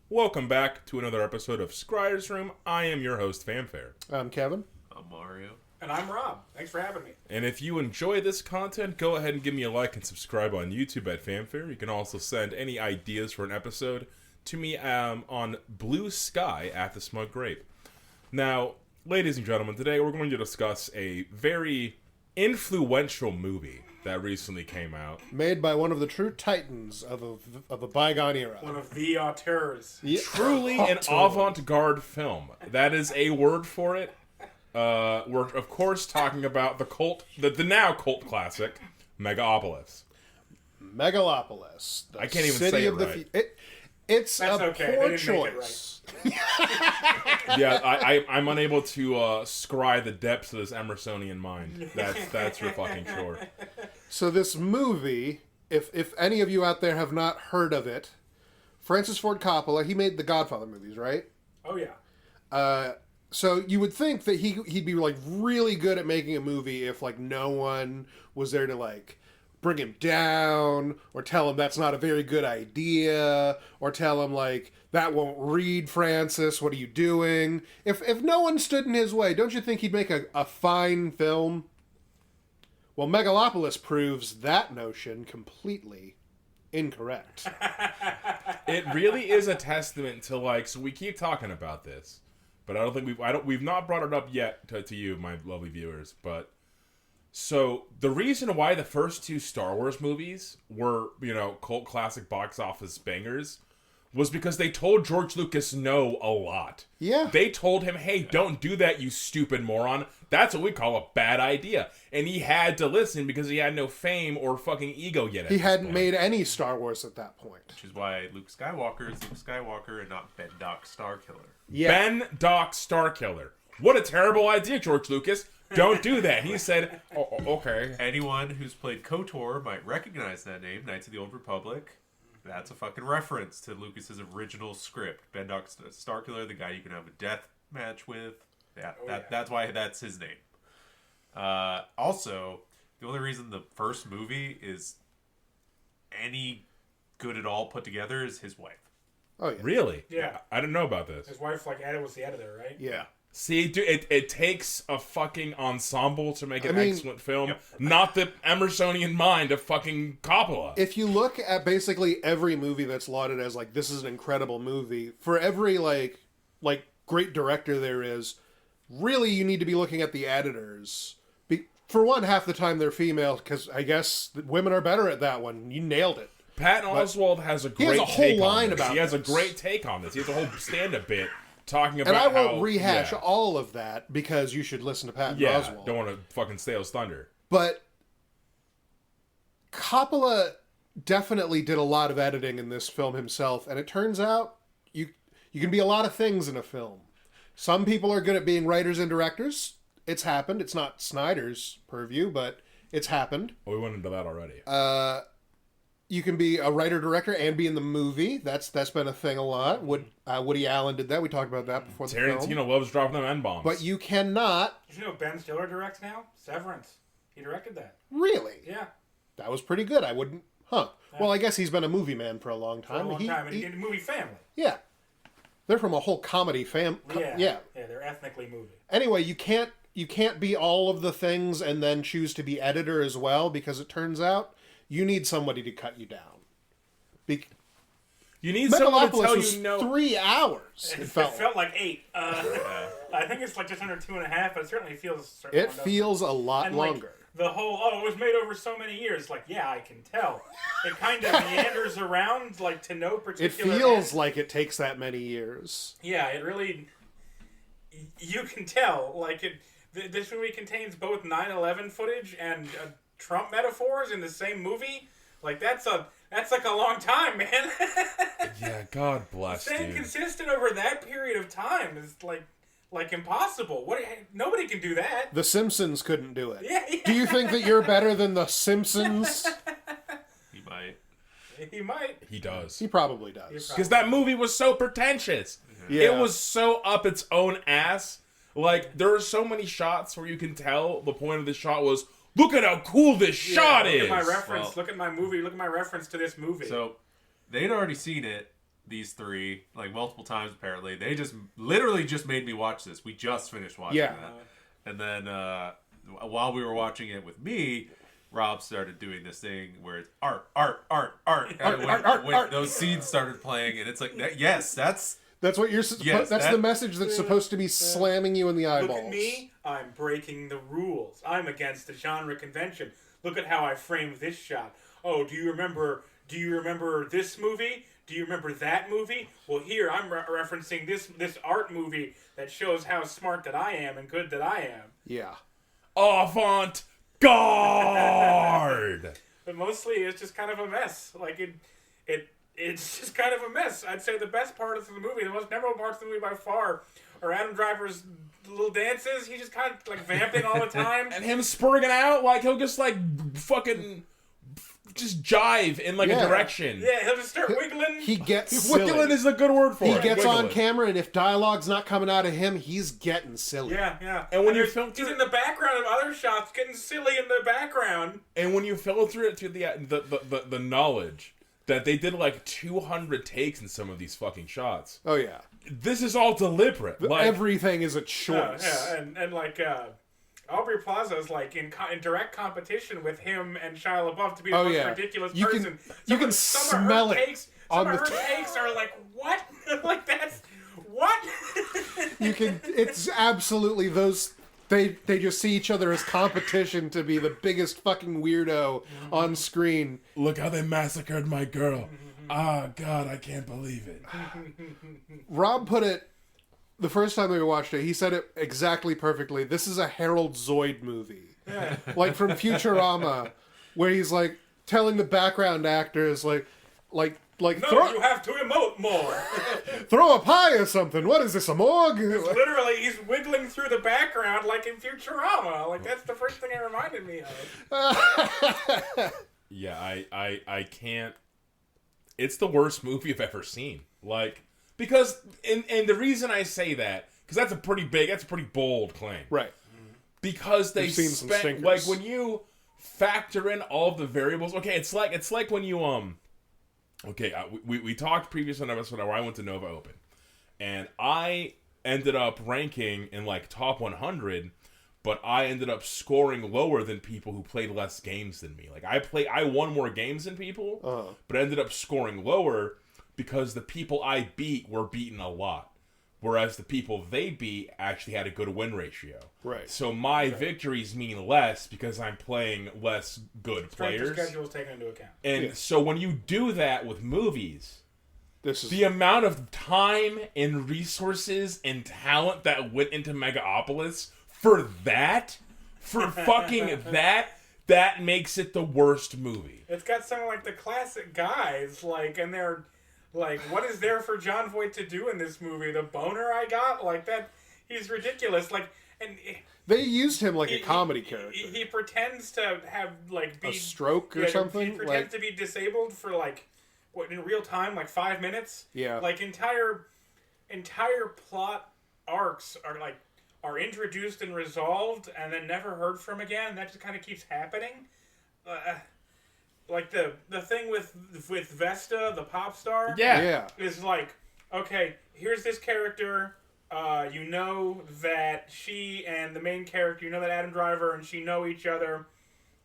Welcome back to another episode of Scryer's Room. I am your host, Famfare. I'm Kevin. I'm Mario. And I'm Rob. Thanks for having me. And if you enjoy this content, go ahead and give me a like and subscribe on YouTube at Famfare. You can also send any ideas for an episode to me on Blue Sky at the Smug Grape. Now, ladies and gentlemen, today we're going to discuss a very influential movie that recently came out. Made by one of the true titans of a bygone era. One of the auteurs. Yeah. Truly an avant-garde film. That is a word for it. We're, of course, talking about the now cult classic, Megalopolis. Megalopolis. I can't even say it right. It's That's a okay. poor They didn't make it choice. Yeah, I'm unable to scry the depths of this Emersonian mind. That's for fucking sure. So this movie, if any of you out there have not heard of it, Francis Ford Coppola, he made the Godfather movies, right? Oh, yeah. So you would think that he'd be like really good at making a movie if like no one was there to like bring him down or tell him that's not a very good idea or tell him like that won't read, Francis, what are you doing? If no one stood in his way, don't you think he'd make a fine film? Well, Megalopolis proves that notion completely incorrect. It really is a testament to like. So we keep talking about this, but I don't think we've not brought it up yet to you, my lovely viewers. But so the reason why the first two Star Wars movies were cult classic box office bangers was because they told George Lucas no a lot. Yeah. They told him, hey, don't do that, you stupid moron. That's what we call a bad idea. And he had to listen because he had no fame or fucking ego yet. He hadn't made any Star Wars at that point. Which is why Luke Skywalker is Luke Skywalker and not Ben Doc Starkiller. Yeah. Ben Doc Starkiller. What a terrible idea, George Lucas. Don't do that. He said, oh, okay. Anyone who's played KOTOR might recognize that name, Knights of the Old Republic. That's a fucking reference to Lucas's original script. Ben Doc Starkiller, the guy you can have a death match with. That's why that's his name. Also, the only reason the first movie is any good at all put together is his wife. Oh, yeah. Really? Yeah. I didn't know about this. His wife, was the editor, right? Yeah. See, dude, it takes a fucking ensemble to make an excellent film, Yep. not the Emersonian mind of fucking Coppola. If you look at basically every movie that's lauded as like this is an incredible movie, for every like great director there is, really you need to be looking at the editors. For one, half the time they're female because I guess women are better at that one. You nailed it. Patton Oswalt has a great has a whole take line on this. about He has a this. great take on this. He has a whole stand-up bit talking about And I won't how, rehash yeah, all of that because you should listen to Patton Oswalt. don't want to fucking steal his thunder. But Coppola definitely did a lot of editing in this film himself, and it turns out you can be a lot of things in a film. Some people are good at being writers and directors. It's happened. It's not Snyder's purview, but it's happened. Well, we went into that already. You can be a writer-director and be in the movie. That's been a thing a lot. Woody Allen did that. We talked about that before the film. Tarantino loves dropping them N-bombs. But you cannot... Did you know Ben Stiller directs now? Severance. He directed that. Really? Yeah. That was pretty good. I wouldn't... Huh. Yeah. Well, I guess he's been a movie man for a long For a time. long time. And he did a movie family. Yeah. They're from a whole comedy Yeah. Yeah. Yeah, they're ethnically movie. Anyway, you can't be all of the things and then choose to be editor as well, because it turns out you need somebody to cut you down. You need someone to Megalopolis tell was you 3 hours. It felt like 8. I think it's like just under 2.5, but it certainly feels... It feels a lot longer. The whole, it was made over so many years. Like, yeah, I can tell. It kind of meanders around, like, to no It particular feels end. like it takes that many years. Yeah, it really... You can tell. Like, this movie contains both 9/11 footage and Trump metaphors in the same movie. Like, that's like a long time, man. Yeah, God bless, Staying dude. consistent over that period of time is, like impossible. Nobody can do that. The Simpsons couldn't do it. Yeah. Do you think that you're better than the Simpsons? He might. He might. He does. He probably does. Because that movie was so pretentious. Yeah. It was so up its own ass. Like, there are so many shots where you can tell the point of the shot was, look at how cool this shot look is. at my reference. Well- look at my movie. Look at my reference to this movie. So, they'd already seen it. these three like multiple times. Apparently, they just literally just made me watch this. We just finished watching that, and then while we were watching it with me, Rob started doing this thing where it's art. When those scenes started playing, and it's like, yes, that's what you're. That's the message that's supposed to be slamming you in the eyeballs. Look at me. I'm breaking the rules. I'm against the genre convention. Look at how I framed this shot. Oh, do you remember this movie? Do you remember that movie? Well, here I'm referencing this art movie that shows how smart that I am and good that I am. Yeah. Avant garde. But mostly it's just kind of a mess. Like it's just kind of a mess. I'd say the best part of the movie, the most memorable parts of the movie by far, are Adam Driver's little dances. He's just kind of like vamping all the time. And him spurting out, like he'll just like fucking just jive in like a direction. Yeah, he'll just start wiggling. He gets silly. Wiggling is a good word for it. He gets Wiggling. on camera, and if dialogue's not coming out of him, he's getting silly. Yeah. And when you filter, he's in the background of other shots, getting silly in the background. And when you filter it to the knowledge that they did like 200 takes in some of these fucking shots. Oh yeah, this is all deliberate. Like, everything is a choice. And like Aubrey Plaza is like in direct competition with him and Shia LaBeouf to be the most ridiculous person. You can smell it. Some of her takes are like, what? Like that's what? You can. It's absolutely those. They just see each other as competition to be the biggest fucking weirdo on screen. Look how they massacred my girl. Ah, God, I can't believe it. Rob put it, the first time we watched it, he said it exactly perfectly. This is a Harold Zoid movie. Yeah. Like from Futurama, where he's like telling the background actors like no, you have to emote more. Throw a pie or something. What is this, a morgue? Literally, he's wiggling through the background like in Futurama. Like that's the first thing it reminded me of. Yeah, I can't. It's the worst movie I've ever seen. Like, because, and the reason I say that, because that's a pretty bold claim. Right. Because they We've seen some spent, stinkers. like, when you factor in all of the variables, okay, it's like when you, okay, we talked previous on episode where I went to Nova Open, and I ended up ranking in, like, top 100, but I ended up scoring lower than people who played less games than me. Like, I won more games than people, but I ended up scoring lower because the people I beat were beaten a lot. Whereas the people they beat actually had a good win ratio. Right. So my victories mean less because I'm playing less good players. Strength of schedule is taken into account. And so when you do that with movies, This is the amount of time and resources and talent that went into Megalopolis for fucking that makes it the worst movie. It's got some of like the classic guys, like, and they're like, what is there for John Voight to do in this movie? The boner I got, like that, he's ridiculous. Like, and they used him like a comedy character. He pretends to have like a stroke or something. He pretends to be disabled for like what in real time, like 5 minutes. Yeah. Like entire plot arcs are introduced and resolved and then never heard from again. That just kind of keeps happening. Like the thing with Vesta, the pop star. Yeah. Is like, okay, here's this character. You know that she and the main character, you know that Adam Driver and she know each other.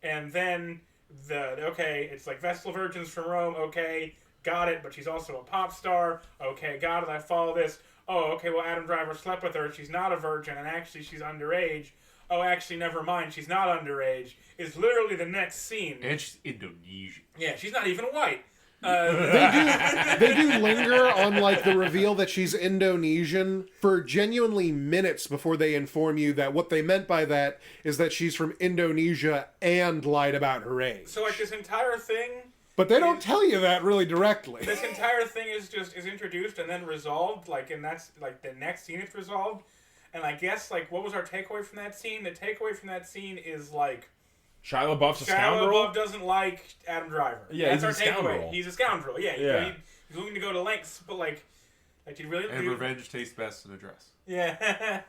And then it's like Vestal Virgins from Rome. Okay, got it. But she's also a pop star. Okay, got it. I follow this. Oh, okay, well, Adam Driver slept with her. She's not a virgin, and actually she's underage. Oh, actually, never mind. She's not underage. Is literally the next scene. And she's Indonesian. Yeah, she's not even white. They do linger on like the reveal that she's Indonesian for genuinely minutes before they inform you that what they meant by that is that she's from Indonesia and lied about her age. So like this entire thing. But they don't tell you that really directly. This entire thing is introduced and then resolved. Like, and that's like the next scene it's resolved. And I guess like what was our takeaway from that scene? The takeaway from that scene is like Shia LaBeouf's a scoundrel. Shia LaBeouf doesn't like Adam Driver. Yeah, that's he's our a takeaway. scoundrel. He's a scoundrel. Yeah. He's willing to go to lengths, but like you really. And revenge tastes best in a dress. Yeah.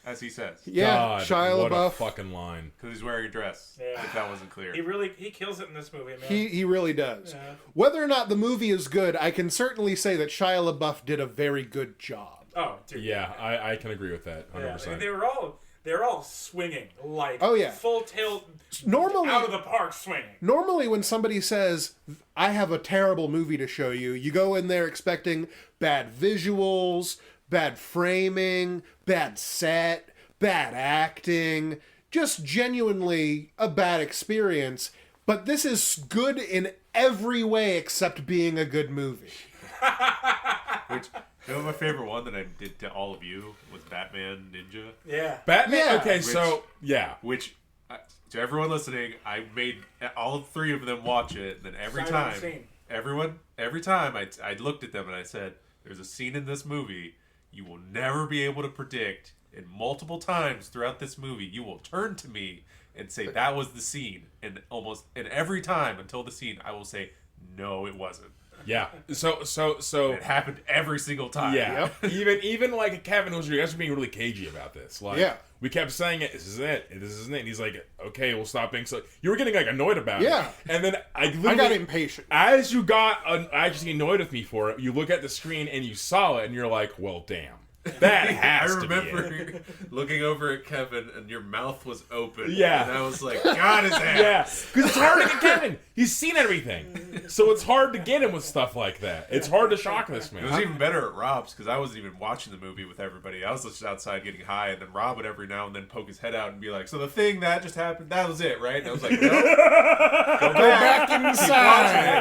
as he says. Yeah, God, Shia what a LaBeouf. fucking line. Because he's wearing a dress. Yeah. If that wasn't clear. He kills it in this movie, man. He really does. Yeah. Whether or not the movie is good, I can certainly say that Shia LaBeouf did a very good job. Oh, dude. Yeah, I can agree with that 100%. Yeah, they're all swinging like full tilt, Normally, out of the park swinging. Normally, when somebody says, I have a terrible movie to show you, you go in there expecting bad visuals, bad framing, bad set, bad acting, just genuinely a bad experience. But this is good in every way except being a good movie. Which, you know, my favorite one that I did to all of you was Batman Ninja. Yeah. Batman? Yeah. Okay, so, yeah. Which, to everyone listening, I made all three of them watch it. And then every Sight time, unseen. every time I looked at them and I said, there's a scene in this movie you will never be able to predict. And multiple times throughout this movie, you will turn to me and say, that was the scene. And every time until the scene, I will say, no, it wasn't. Yeah. So It happened every single time. yeah. Even like Kevin was, you guys were being really cagey about this. Like, Yeah. we kept saying it. This isn't it. This isn't it. And he's like, okay, we'll stop being so. You were getting like annoyed about it. Yeah. And then I I got impatient. As you got actually annoyed with me for it, you look at the screen and you saw it, and you're like, well, damn. That has I to be it. remember looking over at Kevin and your mouth was open. Yeah. And I was like, God his ass. Yeah, because it's hard to get Kevin. He's seen everything, so it's hard to get him with stuff like that. It's hard to shock this It was man. even better at Rob's because I wasn't even watching the movie with everybody. I was just outside getting high, and then Rob would every now and then poke his head out and be like, so the thing that just happened, that was it, right? And I was like, no. Go back inside.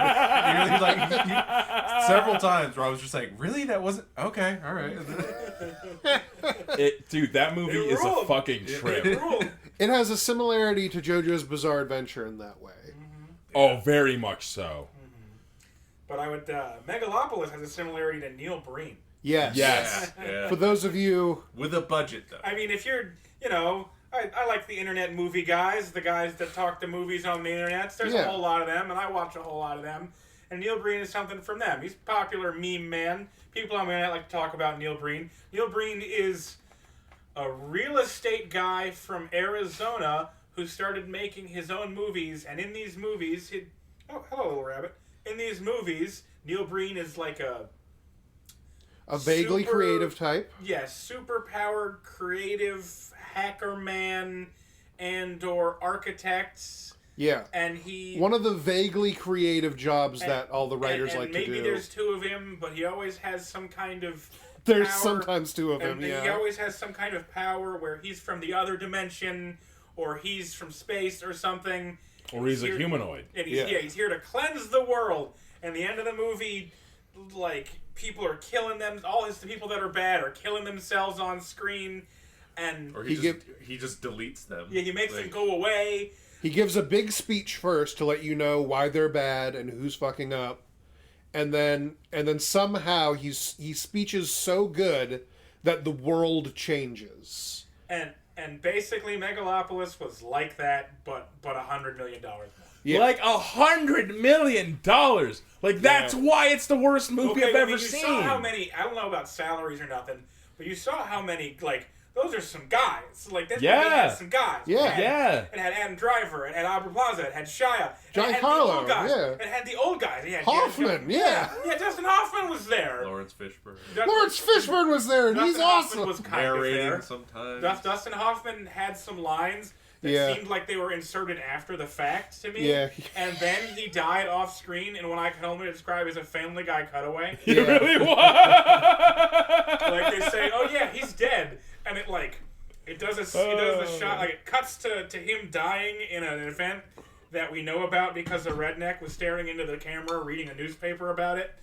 Several times Rob was just like, really? That wasn't? Okay, all right. Dude, that movie It is a ruled. fucking trip. Rule. It has a similarity to JoJo's Bizarre Adventure in that way. Oh, very much so. But I would Megalopolis has a similarity to Neil Breen. Yes. Yes. Yeah. For those of you... With a budget, though. I mean, if you're, I like the internet movie guys, the guys that talk to movies on the internet. There's a whole lot of them, and I watch a whole lot of them. And Neil Breen is something from them. He's a popular meme man. People on the internet like to talk about Neil Breen. Neil Breen is a real estate guy from Arizona who started making his own movies. And in these movies, oh, hello, little rabbit. In these movies, Neil Breen is like a vaguely creative type. Yes, super-powered, creative hacker man and or architects. Yeah. And he... One of the vaguely creative jobs that all the writers like to do. Maybe there's two of him, but he always has some kind of There's power, sometimes two of them, and yeah. he always has some kind of power where he's from the other dimension, or he's from space or something. Or he's a here- humanoid. And he's here to cleanse the world. And the end of the movie, like, people are killing them. The people that are bad are killing themselves on screen. And Or he just deletes them. he makes them go away. He gives a big speech first to let you know why they're bad and who's fucking up. And then somehow he speeches so good that the world changes. And basically Megalopolis was like that, but $100 million more. Yeah. Like $100 million. Like that's why it's the worst movie I've ever seen. You saw how many, I don't know about salaries or nothing, but you saw how many, like, those are some guys. Like, this movie had some guys. Yeah. It had Adam Driver, it had Aubrey Plaza, it had Shia. John it had Carlo, the old guys. yeah. It had the old guys. It had Hoffman, yeah. Yeah, Dustin Hoffman was there. Lawrence Fishburne. Lawrence Fishburne was there, and Dustin he's Hoffman awesome. was kind of Narrating there. sometimes. Dustin Hoffman had some lines that seemed like they were inserted after the fact to me. Yeah. And then he died off screen in what I can only describe as a Family Guy cutaway. It really was. Like they say, oh yeah, he's dead. And it does a shot, like it cuts to him dying in an event that we know about because the redneck was staring into the camera reading a newspaper about it.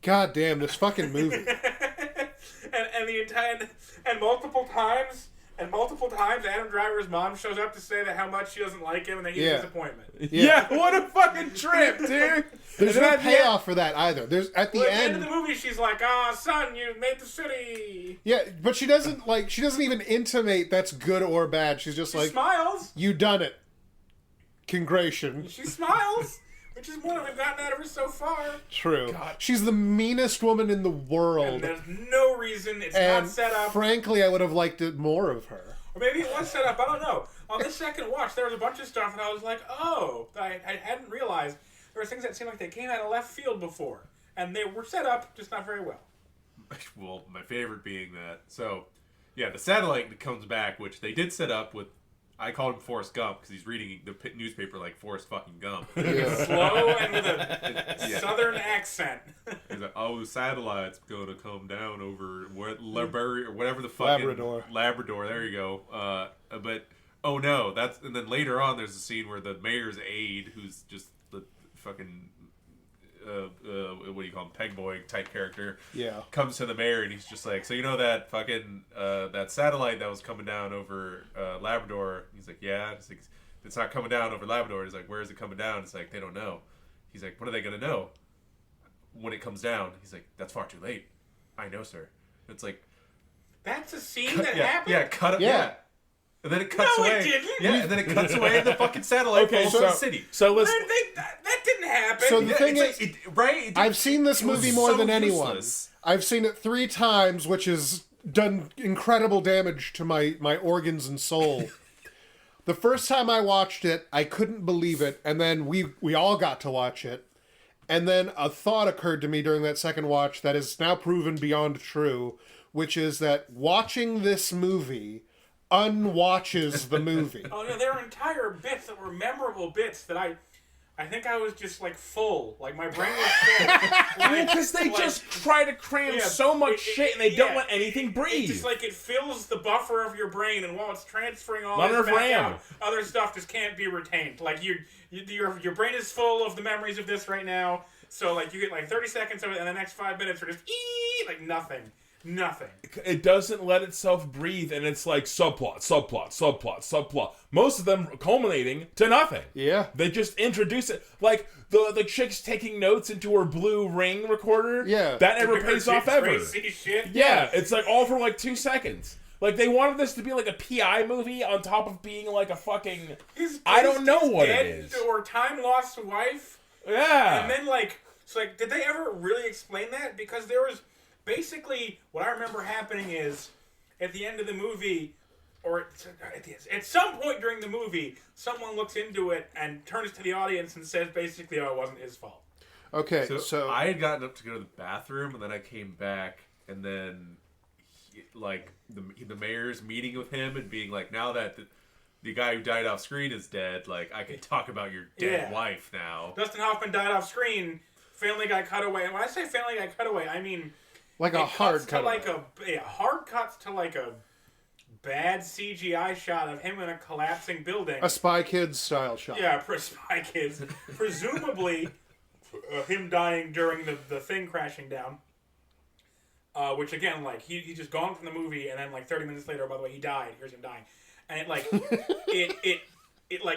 God damn, this fucking movie. and the entire and multiple times Adam Driver's mom shows up to say that how much she doesn't like him and that he's a disappointment. Yeah, what a fucking trip, dude. There's no payoff for that either. There's at the Well, end. of the movie, she's like, son, you made the city. Yeah, but she doesn't even intimate that's good or bad. She's just She like, smiles. you done it. Congratulations. She smiles, which is more we've gotten out of her so far. True. She's the meanest woman in the And world. there's no reason. It's And not set up. frankly, I would have liked it more of her. Or maybe it was set up. I don't know. On this second watch, there was a bunch of stuff that I was like, oh, I hadn't realized. There were things that seemed like they came out of left field before. And they were set up, just not very well. Well, my favorite being that. So, yeah, the satellite that comes back, which they did set up with. I called him Forrest Gump because he's reading the newspaper like Forrest fucking Gump. Slow and with a southern accent. He's like, oh, the satellite's going to come down over or whatever the fucking... Labrador, there you go. But, oh no, that's... And then later on, there's a scene where the mayor's aide, who's just the fucking... what do you call him, peg boy type character, comes to the mayor and he's just like, so you know that fucking that satellite that was coming down over Labrador? He's like, yeah. It's like, it's not coming down over Labrador. He's like, where is it coming down? It's like, they don't know. He's like, what are they gonna know when it comes down? He's like, that's far too late. I know, sir. It's like, that's a scene that happened. Yeah, cut it. Yeah. And then it cuts away. No, it didn't. Yeah, and then it cuts away, and the fucking satellite falls to the city. So let's. That didn't happen. So the thing is, right? I've seen this movie more than anyone. Useless. I've seen it 3 times, which has done incredible damage to my organs and soul. The first time I watched it, I couldn't believe it, and then we all got to watch it. And then a thought occurred to me during that second watch that is now proven beyond true, which is that watching this movie unwatches the movie. Oh no, there were entire bits that were memorable bits that I think I was just like full, like my brain was full. Because they just try to cram so much shit and they don't let anything breathe. It's just like it fills the buffer of your brain, and while it's transferring all Not this enough back RAM. out, other stuff just can't be retained. Like your brain is full of the memories of this right now, so like you get like 30 seconds of it, and the next 5 minutes are just like nothing. Nothing. It doesn't let itself breathe, and it's like subplot. Most of them culminating to nothing. Yeah. They just introduce it. Like, the chick's taking notes into her blue ring recorder. Yeah. That never pays off ever. Crazy shit. Yeah, it's like all for like 2 seconds. Like, they wanted this to be like a PI movie on top of being like a fucking... I don't know what it is. Or time-lost wife. Yeah. And then like, so like, did they ever really explain that? Because there was... Basically, what I remember happening is, at the end of the movie, or at some point during the movie, someone looks into it and turns to the audience and says basically, oh, it wasn't his fault. Okay, so I had gotten up to go to the bathroom, and then I came back, and then, the mayor's meeting with him and being like, now that the guy who died off screen is dead, like, I can talk about your dead wife now. Dustin Hoffman died off screen, Family Guy cutaway, and when I say Family Guy cutaway, I mean... like a hard cut. Hard cuts to like a bad CGI shot of him in a collapsing building. A Spy Kids style shot. Yeah, Spy Kids. Presumably, him dying during the thing crashing down. Which again, like he's just gone from the movie, and then like 30 minutes later, by the way, he died. Here's him dying, and it like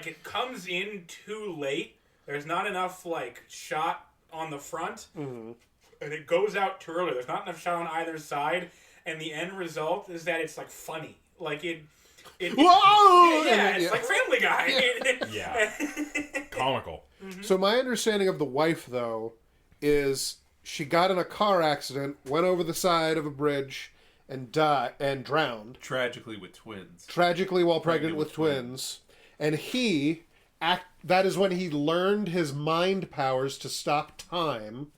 it comes in too late. There's not enough like shot on the front. Mm-hmm. And it goes out too early. There's not enough shot on either side, and the end result is that it's like funny. Like whoa! It's like Family Guy. Yeah. Comical. Mm-hmm. So my understanding of the wife, though, is she got in a car accident, went over the side of a bridge, and drowned. Tragically with twins. Tragically while pregnant with twins. And that is when he learned his mind powers to stop time.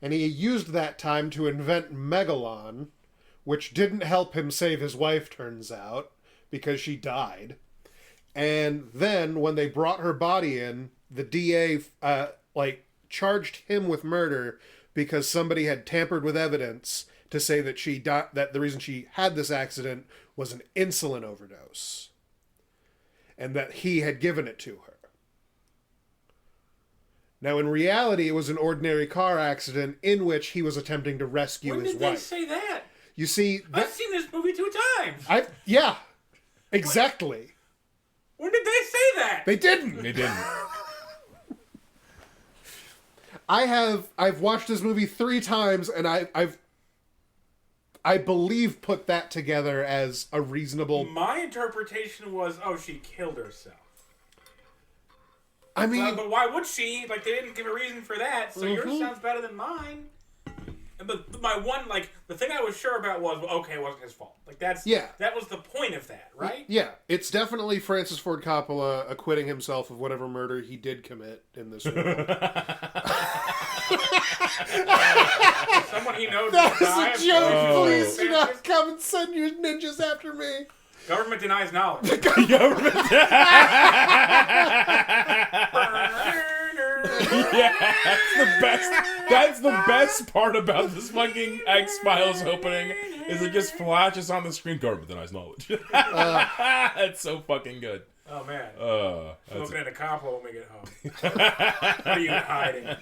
And he used that time to invent Megalon, which didn't help him save his wife, turns out, because she died. And then, when they brought her body in, the DA, charged him with murder because somebody had tampered with evidence to say that she died, that the reason she had this accident was an insulin overdose. And that he had given it to her. Now, in reality, it was an ordinary car accident in which he was attempting to rescue his wife. When did they say that? You see... I've seen this movie 2 times. Yeah. Exactly. When did they say that? They didn't. They didn't. I've watched this movie 3 times, and I believe put that together as a reasonable... My interpretation was, she killed herself. I mean... but why would she? Like, they didn't give a reason for that, so yours sounds better than mine. But my one, like, the thing I was sure about was, okay, it wasn't his fault. Like, that was the point of that, right? Yeah, it's definitely Francis Ford Coppola acquitting himself of whatever murder he did commit in this world. Someone he knows. That die was a joke. Oh. Please do not come and send your ninjas after me. Government denies knowledge. Yeah, that's the best. That's the best part about this fucking X-Files opening is it just flashes on the screen. Government denies knowledge. It's so fucking good. Oh man. That's Looking at a Coppola when we get home. What are you hiding?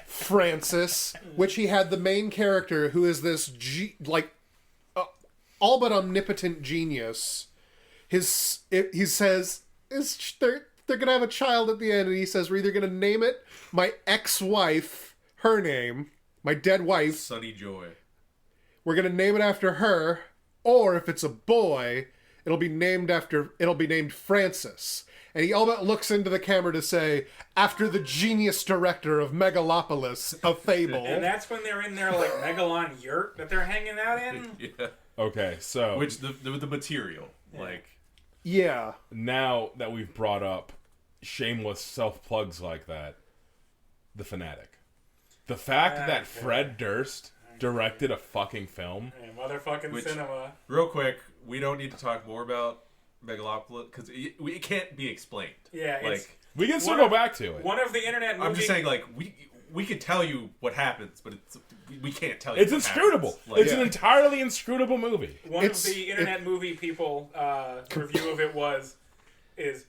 Francis, which he had the main character who is this all but omnipotent genius. He says they're gonna have a child at the end, and he says we're either gonna name it my ex-wife, her name, my dead wife, Sunny Joy. we're gonna name it after her, or if it's a boy, it'll be named Francis. And he all but looks into the camera to say, after the genius director of Megalopolis, a fable. And that's when they're in their, like, Megalon yurt that they're hanging out in? Yeah. Okay, so Which the material, like. Yeah. Now that we've brought up shameless self-plugs like that, The Fanatic. The fact that Fred Durst directed a fucking film. Yeah, motherfucking cinema. Real quick, we don't need to talk more about Megalopolis because it can't be explained. Yeah, like we can still go back to it. One of the internet movies. I'm just saying, like we could tell you what happens, but we can't tell you. It's inscrutable. Like, it's an entirely inscrutable movie. One of the internet movie people review of it is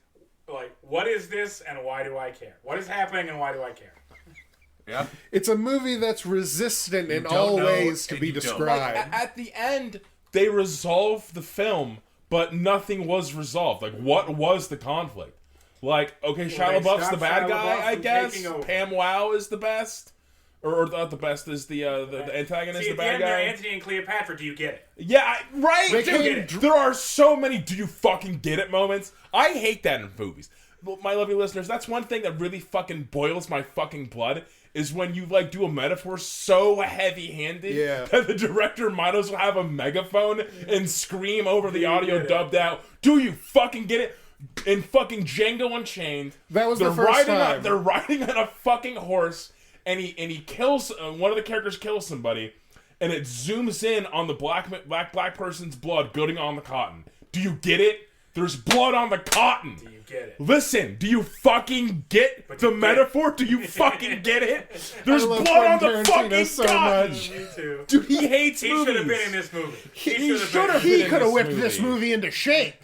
like, what is this and why do I care? What is happening and why do I care? Yeah, it's a movie that's resistant in all ways to be described. Like, at the end, they resolve the film, but nothing was resolved. Like, what was the conflict? Like, okay, Shia LaBeouf's the bad guy, I guess. Pam Wow is the best. Or not the best, is the antagonist, See, the bad guy. Antony and Cleopatra, do you get it? Yeah, right? They get There are so many do you fucking get it moments. I hate that in movies. My lovely listeners, that's one thing that really fucking boils my fucking blood, is when you, like, do a metaphor so heavy-handed that the director might as well have a megaphone and scream over the audio dubbed out, do you fucking get it? In fucking Django Unchained, that was the first time. They're riding on a fucking horse, and he kills, one of the characters kills somebody, and it zooms in on the black person's blood going on the cotton. Do you get it? There's blood on the cotton. Do you get it? Listen, do you fucking get the metaphor? Do you fucking get it? There's blood on the fucking so cotton. much. Me too. Dude, he hates movies. He should have been in this movie. He could have whipped this movie into shape.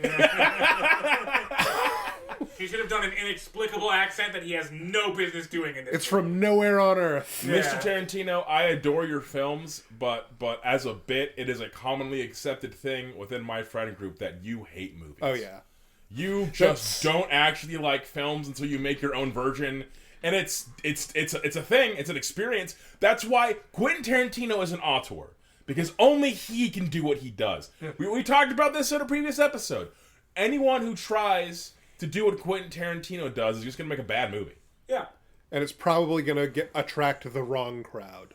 He should have done an inexplicable accent that he has no business doing in this. It's from nowhere on earth. Mr. Tarantino, I adore your films, but as a bit, it is a commonly accepted thing within my friend group that you hate movies. Oh yeah. You just don't actually like films until you make your own version. And it's a thing, it's an experience. That's why Quentin Tarantino is an auteur. Because only he can do what he does. We talked about this in a previous episode. Anyone who tries to do what Quentin Tarantino does is just going to make a bad movie. Yeah. And it's probably going to attract the wrong crowd.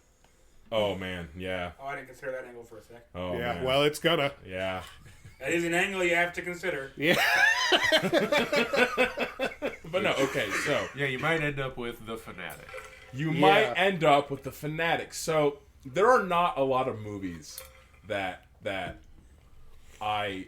Oh, man, yeah. Oh, I didn't consider that angle for a sec. Oh, yeah, man. well, it's gonna. Yeah. That is an angle you have to consider. Yeah. But no, okay, so. Yeah, you might end up with The Fanatic. You might end up with The Fanatic. So, there are not a lot of movies that I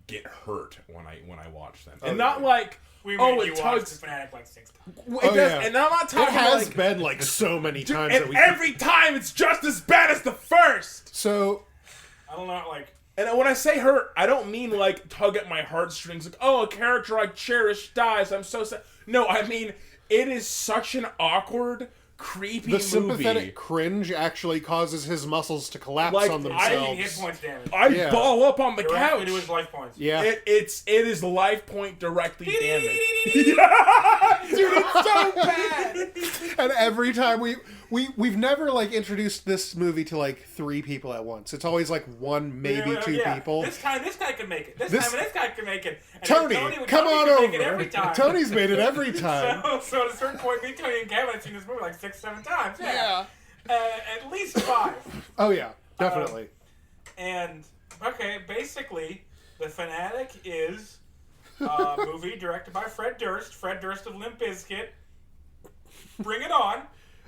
get hurt when I watch them. And not like, We made you watch tugs. The Fanatic like 6 times. It does, and I'm not talking It has like, been like so many times that and we. every time it's just as bad as the first. So. I don't know, like. And when I say hurt, I don't mean like tug at my heartstrings, like, oh, a character I cherish dies, I'm so sad. No, I mean, it is such an awkward, creepy The sympathetic movie. cringe actually causes his muscles to collapse Like, on I themselves. need hit points damage. I ball up on the Directly couch. to his life points. Yeah. It is life point directly damaged. Yeah! Dude, it's so bad. And every time we've never like introduced this movie to like 3 people at once. It's always like 1, maybe 2 people. This time this guy can make it. This time this guy can make it. And Tony, come on can over. Make it every time. Tony's made it every time. So at a certain point, me, Tony, and Kevin have seen this movie like 6, 7 times. Yeah. At least 5. Oh yeah, definitely. And okay, basically, The Fanatic is a movie directed by Fred Durst. Fred Durst of Limp Bizkit. Bring it on.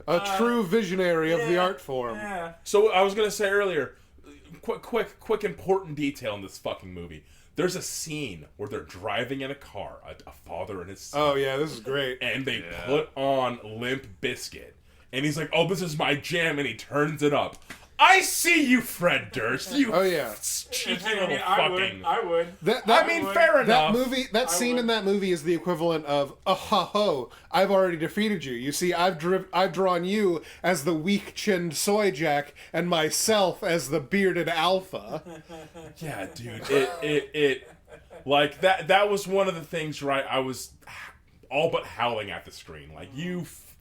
A true visionary of the art form. Yeah. So I was gonna say earlier, quick important detail in this fucking movie. There's a scene where they're driving in a car, a father and his son. Oh yeah, this is great. And they put on Limp Bizkit. And he's like, oh, this is my jam, and he turns it up. I see you, Fred Durst. You cheeky little fucking... I would. Fair enough. That scene in that movie is the equivalent of, ho, I've already defeated you. You see, I've drawn you as the weak-chinned soy jack, and myself as the bearded alpha. Yeah, dude. It like, that was one of the things, right? I was all but howling at the screen. Like,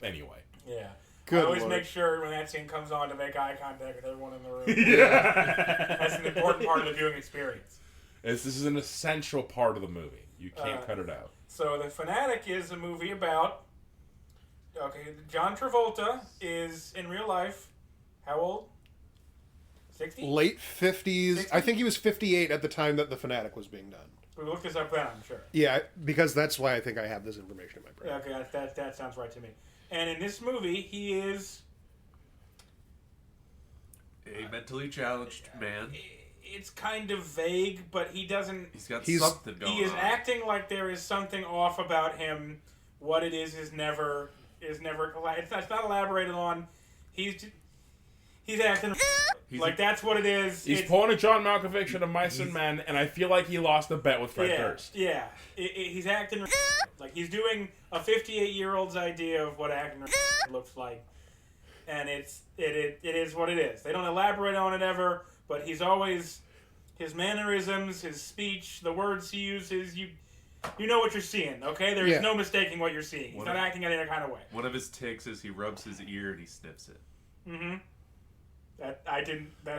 anyway. Yeah. Good I always Lord. make sure when that scene comes on to make eye contact with everyone in the room. Yeah. That's an important part of the viewing experience. This is an essential part of the movie. You can't cut it out. So The Fanatic is a movie about... Okay, John Travolta is, in real life, how old? 60? Late 50s. 60? I think he was 58 at the time that The Fanatic was being done. We looked this up then, I'm sure. Yeah, because that's why I think I have this information in my brain. Yeah, okay, that sounds right to me. And in this movie, he is... A mentally challenged man. It's kind of vague, but he doesn't... He's got something going on. He is acting like there is something off about him. What it is never... It's not elaborated on. He's acting... that's what it is. He's pulling a John Malkovich and a Mice and Men, and I feel like he lost a bet with Fred Durst. Yeah. He's acting... Like, he's doing a 58-year-old's idea of what acting looks like. And it is what it is. They don't elaborate on it ever, but he's always... His mannerisms, his speech, the words he uses, you know what you're seeing, okay? There's no mistaking what you're seeing. He's not acting any other kind of way. One of his tics is he rubs his ear and he sniffs it. Mm-hmm.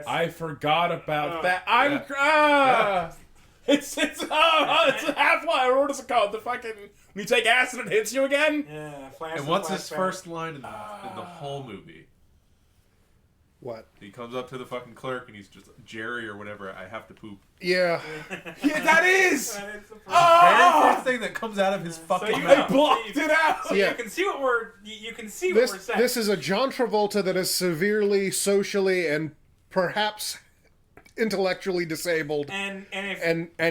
I forgot about that. It's Half-Life. What is it called? The fucking... When you take acid, it hits you again? Yeah. And what's his first line in the whole movie? What? He comes up to the fucking clerk and he's just, Jerry or whatever, I have to poop. Yeah. Yeah, that is! That is the Very first thing that comes out of his fucking you mouth. Blocked it out! So Yeah. you can see what we're saying. This is a John Travolta that is severely socially and perhaps intellectually disabled, and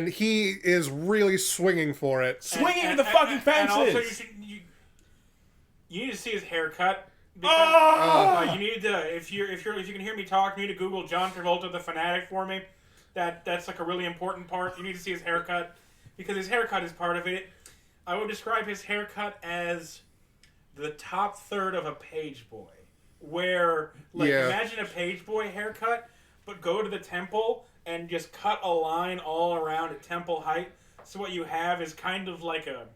he is really swinging for it. Swinging to the fucking fences! And also, you need to see his haircut. Because, you need to if you can hear me talk, you need to Google John Travolta the Fanatic for me. That's like a really important part. You need to see his haircut because his haircut is part of it. I would describe his haircut as the top third of a page boy, where imagine a page boy haircut, but go to the temple and just cut a line all around at temple height. So what you have is kind of like the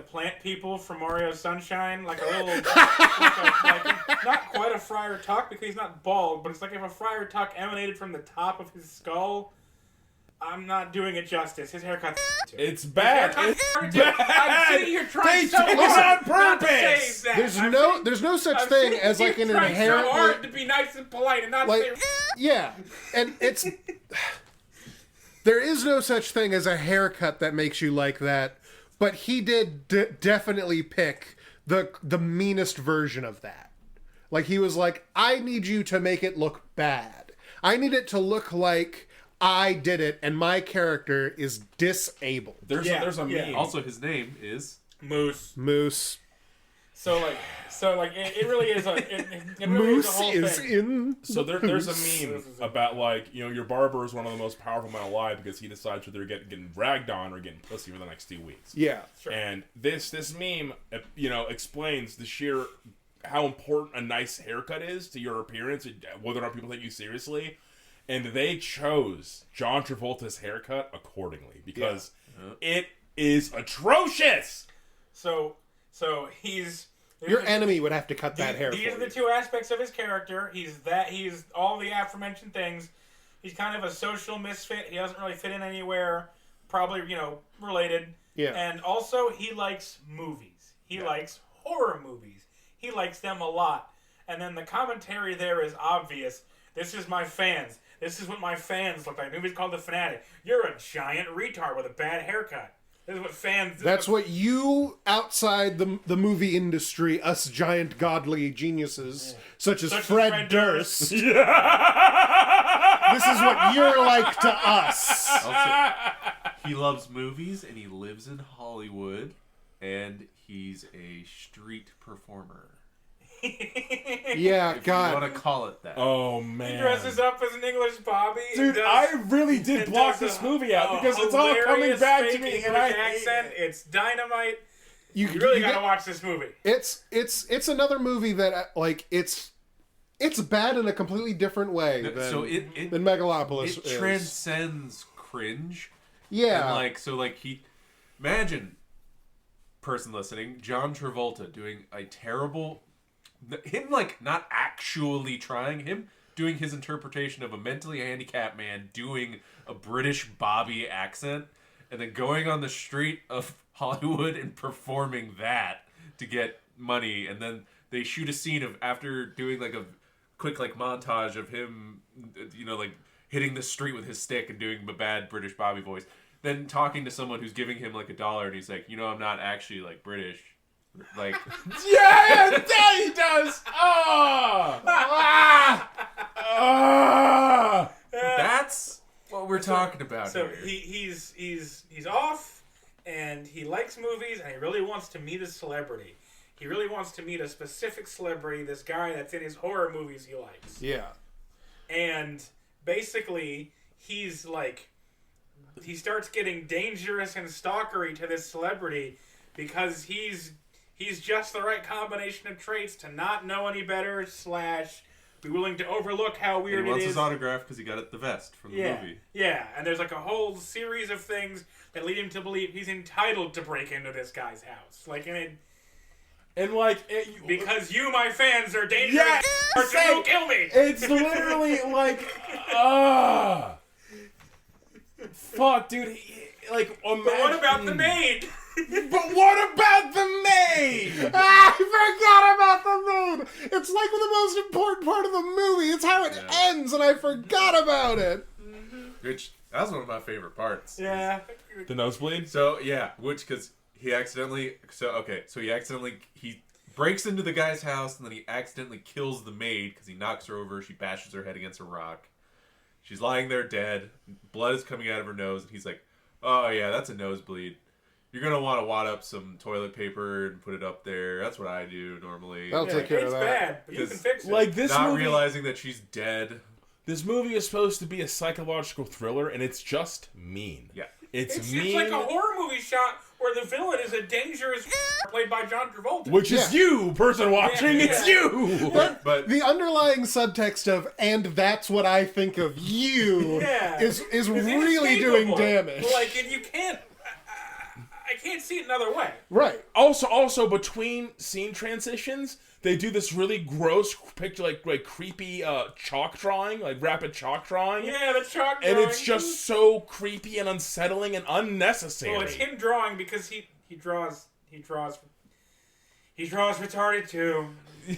plant people from Mario Sunshine, like a little, not quite a Friar Tuck because he's not bald, but it's like if a Friar Tuck emanated from the top of his skull. I'm not doing it justice. His haircut's It's bad. It's bad. I'm sitting here trying They so did it hard on not to purpose. say that. There's no such thing as like an so inherently hard to be nice and polite and not say. yeah, and it's there is no such thing as a haircut that makes you like that. But he did definitely pick the meanest version of that. Like, he was like, I need you to make it look bad. I need it to look like I did it and my character is disabled. There's a meme. Also, his name is Moose. So it really is a it really Moose is a whole is thing. in. So there's a meme about, like, your barber is one of the most powerful men alive because he decides whether you're getting ragged on or getting pussy for the next 2 weeks. Yeah. Sure. And this meme, explains the sheer how important a nice haircut is to your appearance, and whether or not people take you seriously. And they chose John Travolta's haircut accordingly because it is atrocious. So he's Your enemy would have to cut that hair These for are the you. two aspects of his character. He's all the aforementioned things. He's kind of a social misfit. He doesn't really fit in anywhere. Probably, related. Yeah. And also, he likes movies. He likes horror movies. he likes them a lot. And then the commentary there is obvious. This is my fans. This is what my fans look like. The movie's called The Fanatic. You're a giant retard with a bad haircut. This is what fans... That's what you, outside the movie industry, us giant godly geniuses, such as Fred Durst, this is what you're like to us. Also, he loves movies, and he lives in Hollywood, and he's a street performer. Yeah, If God. you want to call it that. Oh, man. He dresses up as an English Bobby. Dude, I really did block this movie out because it's all coming back to me, and I hate accent. it. It's dynamite. You really gotta watch this movie. It's another movie that like it's bad in a completely different way than Megalopolis. It transcends cringe. Yeah, And imagine, person listening, John Travolta doing a terrible, him not actually trying, him doing his interpretation of a mentally handicapped man doing a British Bobby accent, and then going on the street of Hollywood and performing that to get money, and then they shoot a scene of after doing a quick montage of him, hitting the street with his stick and doing the bad British Bobby voice, then talking to someone who's giving him $1, and he's like, I'm not actually British. Yeah, he does. That's what we're talking about. So here. he's off, and he likes movies, and he really wants to meet a celebrity. He really wants to meet a specific celebrity, this guy that's in his horror movies he likes. yeah. And basically, he starts getting dangerous and stalkery to this celebrity because he's just the right combination of traits to not know any better / be willing to overlook how weird and he wants it is. his autograph because he got it the vest from the movie. Yeah, and there's a whole series of things that lead him to believe he's entitled to break into this guy's house. Because you, my fans, are dangerous. Yeah, or you will kill me. It's literally fuck, dude. But what about the maid? But what about the maid? I forgot about the moon. It's the most important part of the movie. It's how it ends, and I forgot about it. Which, that was one of my favorite parts. Yeah. The nosebleed? So, because he breaks into the guy's house, and then he accidentally kills the maid because he knocks her over. She bashes her head against a rock. She's lying there dead. Blood is coming out of her nose, and he's like, oh yeah, that's a nosebleed. You're going to want to wad up some toilet paper and put it up there. That's what I do normally. I'll take care of It's that. bad, but you can fix it. This Not movie, realizing that she's dead. This movie is supposed to be a psychological thriller, and it's just mean. Yeah. It's It's mean. like a horror movie shot where the villain is a dangerous played by John Travolta. Which is you, person watching. Yeah. It's you. But The underlying subtext of "and that's what I think of you" is It's really doing inescapable. damage. And you can't. I can't see it another way. Right. Also, between scene transitions, they do this really gross picture, like creepy chalk drawing, rapid chalk drawing. Yeah, the chalk And drawing. it's just so creepy and unsettling and unnecessary. Well, it's him drawing because he draws retarded too.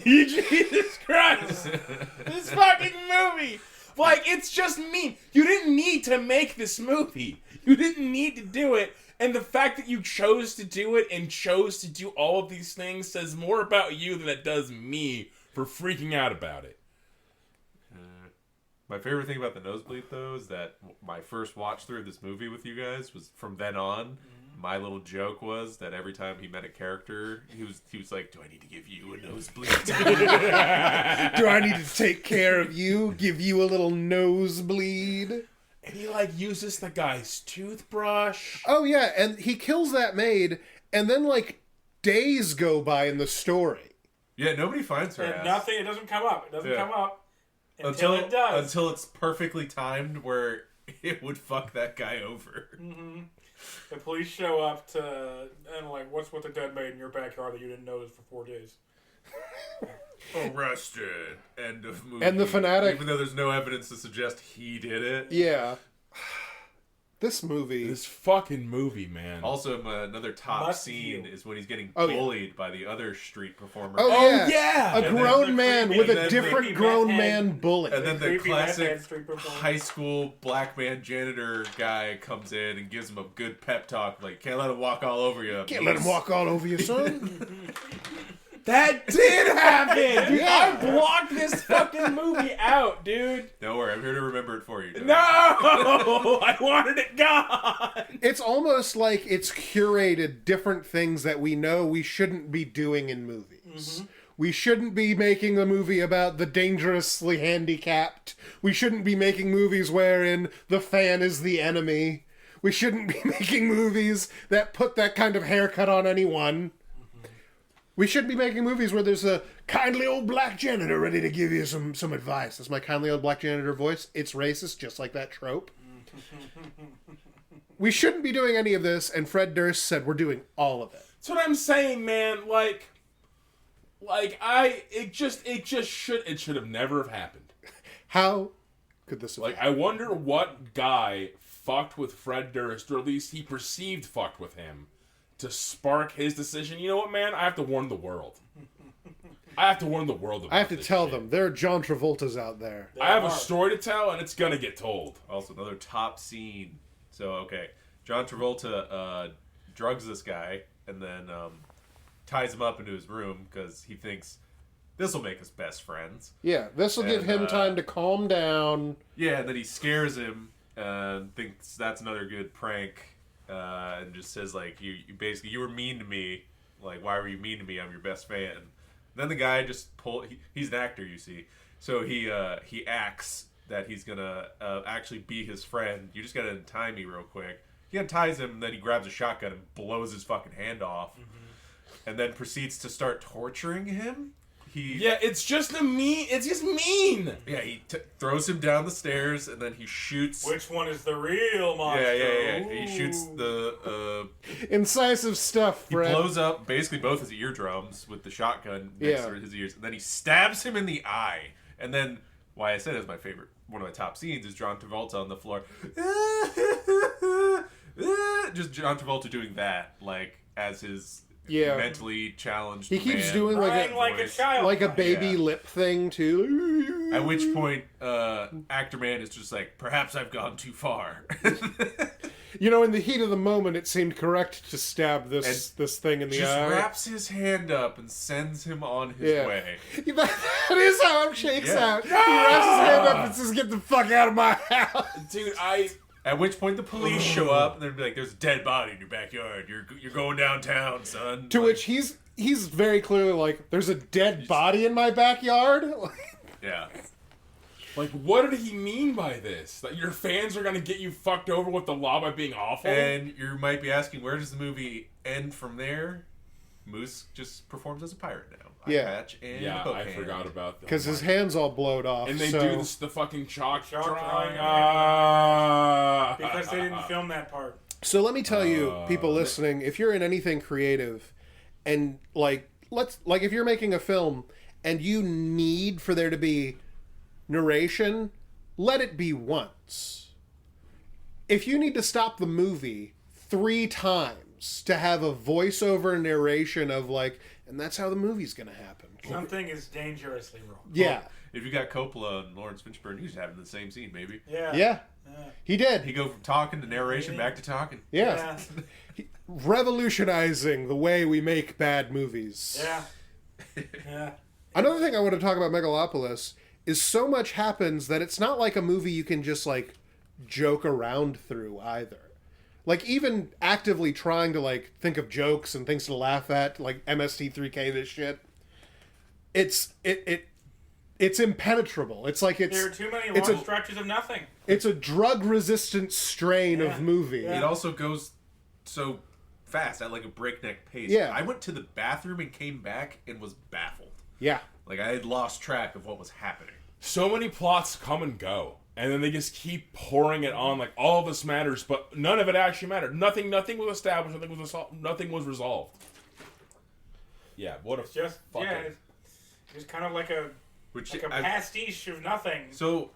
Jesus Christ! This fucking movie! It's just mean. You didn't need to make this movie. You didn't need to do it. And the fact that you chose to do it and chose to do all of these things says more about you than it does me for freaking out about it. my favorite thing about the nosebleed, though, is that my first watch through of this movie with you guys was from then on. My little joke was that every time he met a character, he was like, "Do I need to give you a nosebleed?" Do I need to take care of you? Give you a little nosebleed? And he uses the guy's toothbrush. Oh yeah, and he kills that maid, and then days go by in the story. Yeah, nobody finds her And ass. nothing. It doesn't come up. It doesn't Yeah. come up until it does. Until it's perfectly timed where it would fuck that guy over. The police show up and what's with the dead maid in your backyard that you didn't notice for 4 days? Arrested. End of movie. And the Fanatic- Even though there's no evidence to suggest he did it. Yeah. This movie. This fucking movie, man. Also, another top Must scene view. is when he's getting Oh, yeah. bullied by the other street performer. Oh, yeah! A And then grown the man creepy- with and a then different the grown creepy man redhead- bully. And then the creepy classic redhead street performer. high school black man janitor guy comes in and gives him a good pep talk, like, can't let him walk all over you. Can't let him walk all over you, son. That did happen! Dude, Yeah. I blocked this fucking movie out, dude. Don't worry, I'm here to remember it for you. Joe. No! I wanted it gone! It's almost like it's curated different things that we know we shouldn't be doing in movies. We shouldn't be making a movie about the dangerously handicapped. We shouldn't be making movies wherein the fan is the enemy. We shouldn't be making movies that put that kind of haircut on anyone. We should be making movies where there's a kindly old black janitor ready to give you some advice. That's my kindly old black janitor voice. It's racist, just like that trope. We shouldn't be doing any of this, and Fred Durst said we're doing all of it. That's what I'm saying, man. It should have never have happened. How could this have I wonder what guy fucked with Fred Durst, or at least he perceived fucked with him, to spark his decision. You know what, man? I have to warn the world. I have to warn the world about I have to this tell shit. them, there are John Travoltas out there. I have a story to tell, and it's gonna get told. Also, another top scene. So, okay, John Travolta drugs this guy and then ties him up into his room because he thinks this will make us best friends. Yeah, this will give And, him time to calm down. Yeah, and then he scares him and thinks that's another good prank, and just says like, "You basically you were mean to me. Like, why were you mean to me? I'm your best fan." Then the guy just he's an actor, you see, so he acts that he's gonna actually be his friend. You just gotta untie me real quick. He unties him, and then he grabs a shotgun and blows his fucking hand off, and then proceeds to start torturing him. It's just mean. It's just mean. Yeah, he throws him down the stairs, and then he shoots. Which one is the real monster? Yeah. Ooh. He shoots the. Incisive stuff, He Fred. blows up basically both his eardrums with the shotgun next to his ears, and then he stabs him in the eye. And then, why I said it's my favorite, one of my top scenes is John Travolta on the floor, just John Travolta doing that, like as his mentally challenged. He keeps man doing Crying like a voice. child. like a baby Yeah. lip thing, too. At which point, actor man is just like, perhaps I've gone too far. You know, in the heat of the moment, it seemed correct to stab this thing in the Just eye. wraps his hand up and sends him on his way. That is how it shakes Yeah. out. He wraps his hand up and says, "Get the fuck out of my house." Dude, At which point the police show up and they're like, "There's a dead body in your backyard. You're going downtown, son." To which he's very clearly like, "There's a dead body in my backyard." Yeah. what did he mean by this? That your fans are gonna get you fucked over with the law by being awful? And you might be asking, where does the movie end from there? Moose just performs as a pirate now. Eye Yeah. patch and yeah, book I hand. forgot about that. Because his hand's all blowed off. And they so... do the fucking chalk Chalk drawing. drawing. Because they didn't film that part. So let me tell you, people listening, if you're in anything creative, and if you're making a film and you need for there to be narration, let it be once. If you need to stop the movie 3 times to have a voiceover narration of and that's how the movie's gonna happen. Something is dangerously wrong. Yeah. If you got Coppola and Lawrence Fishburne, you just have them in the same scene, maybe. Yeah. Yeah. He did. He go from talking to narration back to talking. Yeah. Revolutionizing the way we make bad movies. Yeah. Yeah. Another thing I want to talk about Megalopolis is so much happens that it's not like a movie you can just joke around through either. Even actively trying to think of jokes and things to laugh at, like MST3K this shit. It's impenetrable. It's There are too many long stretches of nothing. It's a drug resistant strain of movie. It also goes so fast at a breakneck pace. Yeah. I went to the bathroom and came back and was baffled. Yeah. I had lost track of what was happening. So many plots come and go, and then they just keep pouring it on all of this matters, but none of it actually mattered. Nothing was established. Nothing was resolved. Yeah, what a Just it's kind of like a pastiche of nothing So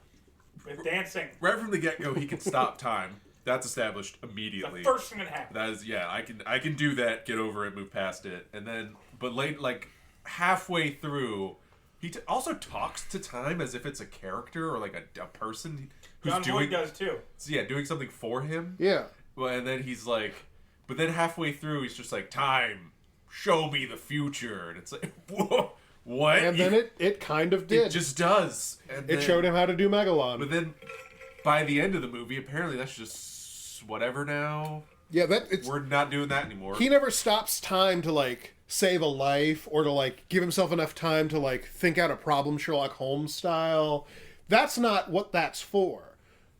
with dancing. right from the get-go, he could stop time. That's established It's immediately. the first thing that happened. That is, yeah, I can do that, get over it, move past it. And then, but late, like, halfway through, he also talks to time as if it's a character or, like, a person who's John doing... Voight does, too. Yeah, doing something for him. Yeah. Well, and then he's like... But then halfway through, he's just like, time, show me the future. And it's like, whoa, what? And then it kind of did. It just does. And it showed him how to do Megalon. But then, by the end of the movie, apparently that's just whatever now. Yeah, We're not doing that anymore. He never stops time to, like, save a life or to, like, give himself enough time to, like, think out a problem Sherlock Holmes style. That's not what that's for.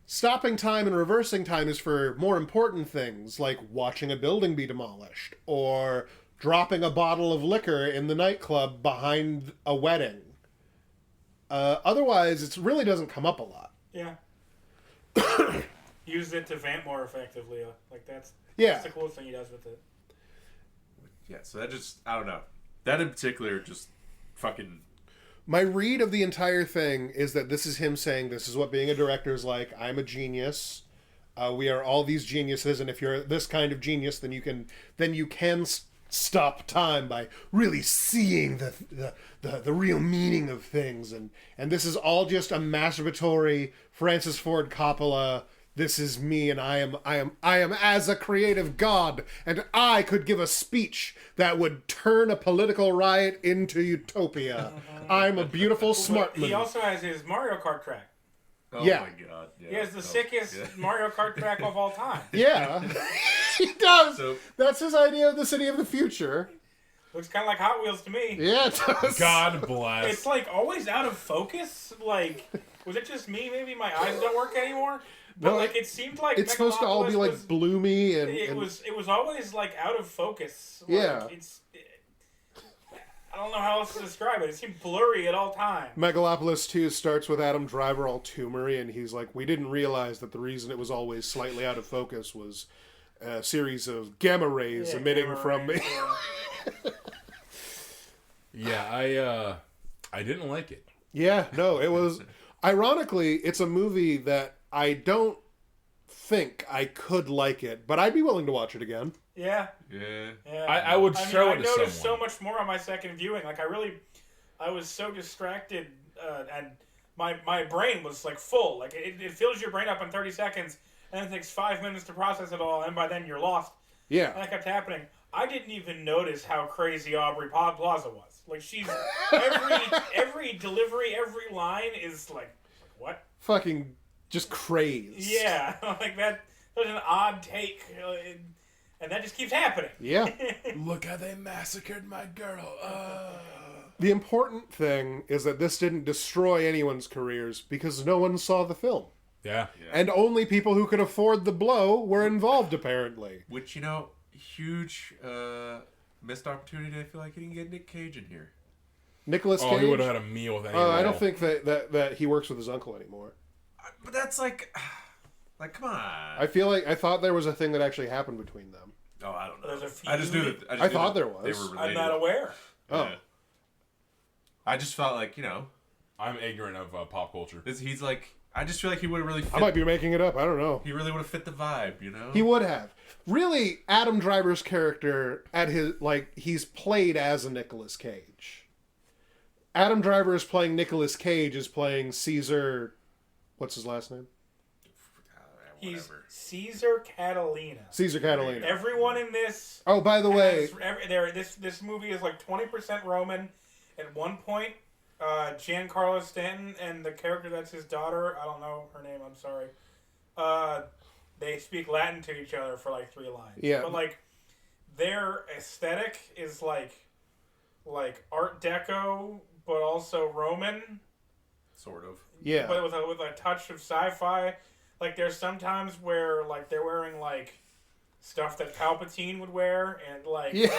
Stopping time and reversing time is for more important things, like watching a building be demolished or dropping a bottle of liquor in the nightclub behind a wedding. Otherwise, it really doesn't come up a lot. Yeah. Used it to vamp more effectively. Like, that's the coolest thing he does with it. Yeah, so that just, I don't know. That in particular just fucking... My read of the entire thing is that this is him saying this is what being a director is like. I'm a genius. We are all these geniuses, and if you're this kind of genius, then you can stop time by really seeing the real meaning of things. And this is all just a masturbatory Francis Ford Coppola. This is me, and I am as a creative god, and I could give a speech that would turn a political riot into utopia. I'm a beautiful smart man. He also has his Mario Kart track. Oh Yeah. my god. Yeah. He has the sickest Mario Kart track of all time. Yeah, he does. So- That's his idea of the city of the future. Looks kind of like Hot Wheels to me. Yeah, it does. God bless. It's like always out of focus. Like, was it just me? Maybe my eyes don't work anymore. But No, like it seemed like it's supposed to all be like was, bloomy and it was always like out of focus. Like, Yeah. I don't know how else to describe it. It seemed blurry at all times. Megalopolis 2 starts with Adam Driver all tumory, and he's like, we didn't realize that the reason it was always slightly out of focus was a series of gamma rays emitting Gamma from rays, me. Yeah, I didn't like it. Yeah, no, it was... Ironically, it's a movie that I don't think I could like it, but I'd be willing to watch it again. Yeah. Yeah. Yeah. I would show it I to noticed someone. so much more on my second viewing. Like I was so distracted, and my brain was like full. Like it fills your brain up in 30 seconds, and it takes 5 minutes to process it all, and by then you're lost. And Yeah. that kept happening. I didn't even notice how crazy Aubrey Plaza was. Like she's every delivery, every line is like, what? Fucking just crazed. Yeah, like that. There's an odd take, and that just keeps happening. Yeah. Look how they massacred my girl. The important thing is that this didn't destroy anyone's careers because no one saw the film. Yeah. And only people who could afford the blow were involved, apparently. Which, huge missed opportunity. I feel like he didn't get Nick Cage in here. Nicolas Cage. Oh, he would have had a meal with any I don't role. think that he works with his uncle anymore. But that's like come on. I thought there was a thing that actually happened between them. Oh, I don't know. There's a few. I just knew that. I thought there They was. were related. I'm not aware. Oh. Yeah. I just felt like I'm ignorant of pop culture. he's like. I just feel like he would have really. I might be making it up. I don't know. He really would have fit the vibe, He would have. Really, Adam Driver's character he's played as a Nicolas Cage. Adam Driver is playing Nicolas Cage is playing Caesar. What's his last name? He's Caesar Catalina. Caesar Catalina. Everyone in this. Oh, by the way, This movie is like 20% Roman. At one point, Giancarlo Stanton and the character that's his daughter, I don't know her name, I'm sorry. They speak Latin to each other for like 3 lines. Yeah. But like their aesthetic is like Art Deco, but also Roman. Sort of. yeah. But with a touch of sci-fi. Like there's sometimes where like they're wearing like stuff that Palpatine would wear, and like, Yeah.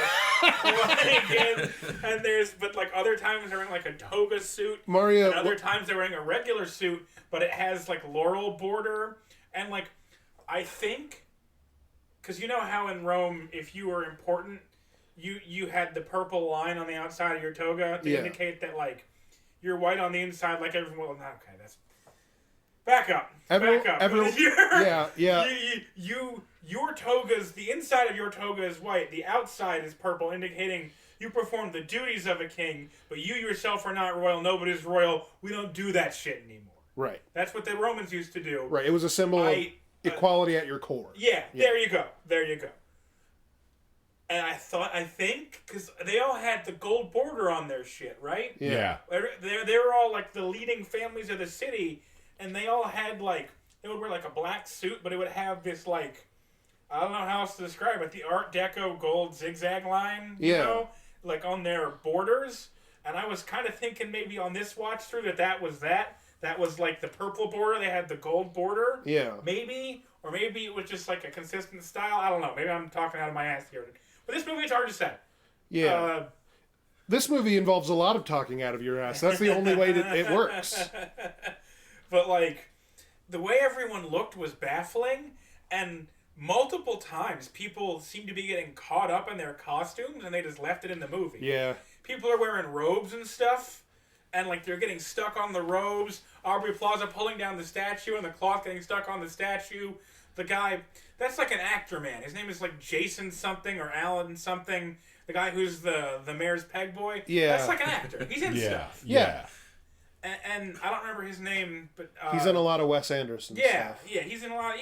and there's but other times they're wearing like a toga suit. Mario, And other times they're wearing a regular suit, but it has like laurel border, and like I think, because you know how in Rome, if you were important, you had the purple line on the outside of your toga to Yeah. indicate that like you're white on the inside, like everyone. Well, okay, Back up. Yeah. Your togas, the inside of your toga is white, the outside is purple, indicating you perform the duties of a king, but you yourself are not royal, nobody's royal. We don't do that shit anymore. Right. That's what the Romans used to do. Right. It was a symbol of equality at your core. Yeah, there you go. And I think, because they all had the gold border on their shit, right? Yeah. They were all, like, the leading families of the city, and they all had, like, they would wear, like, a black suit, but it would have this, like, I don't know how else to describe it, the Art Deco gold zigzag line, you know? Like, on their borders. And I was kind of thinking maybe on this watch through that was that. That was, like, the purple border. They had the gold border. Yeah. Maybe. Or maybe it was just, like, a consistent style. I don't know. Maybe I'm talking out of my ass here. But this movie, it's hard to say. Yeah. This movie involves a lot of talking out of your ass. That's the only way that it works. But, like, the way everyone looked was baffling. And multiple times, people seem to be getting caught up in their costumes, and they just left it in the movie. Yeah. People are wearing robes and stuff, and, like, they're getting stuck on the robes. Aubrey Plaza pulling down the statue, and the cloth getting stuck on the statue. The guy, that's like an actor, man. His name is, like, Jason something or Alan something. The guy who's the mayor's peg boy. Yeah. That's like an actor. He's in stuff. Yeah. And I don't remember his name, but... he's in a lot of Wes Anderson stuff. Yeah, he's in a lot,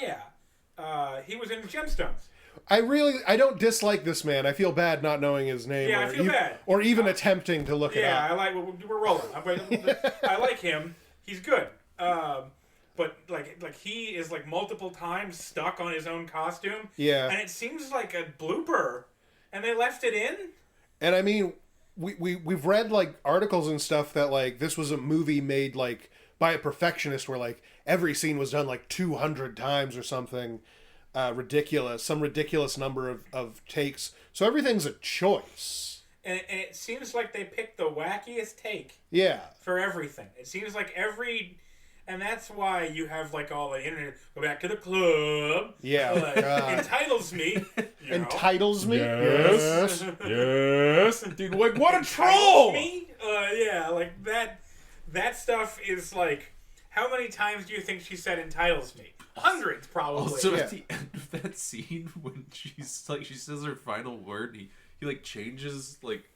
he was in Gemstones. I don't dislike this man. I feel bad not knowing his name. Yeah, I feel bad. Or even attempting to look it up. Yeah, we're rolling. I like him. He's good. But like he is like multiple times stuck on his own costume. Yeah. And it seems like a blooper, and they left it in. And I mean, we've read like articles and stuff that like this was a movie made like by a perfectionist where like every scene was done like 200 times or something ridiculous, some ridiculous number of takes. So everything's a choice. And it seems like they picked the wackiest take. Yeah. For everything. It seems like and that's why you have like all the internet. Go back to the club. Yeah. Entitles me. Entitles me. Yes. Yes. Dude, like what a troll. Me? Yeah, like that stuff is like. How many times do you think she said entitles me? Hundreds, probably. Also, at the end of that scene, when she's like, she says her final word, he like changes like.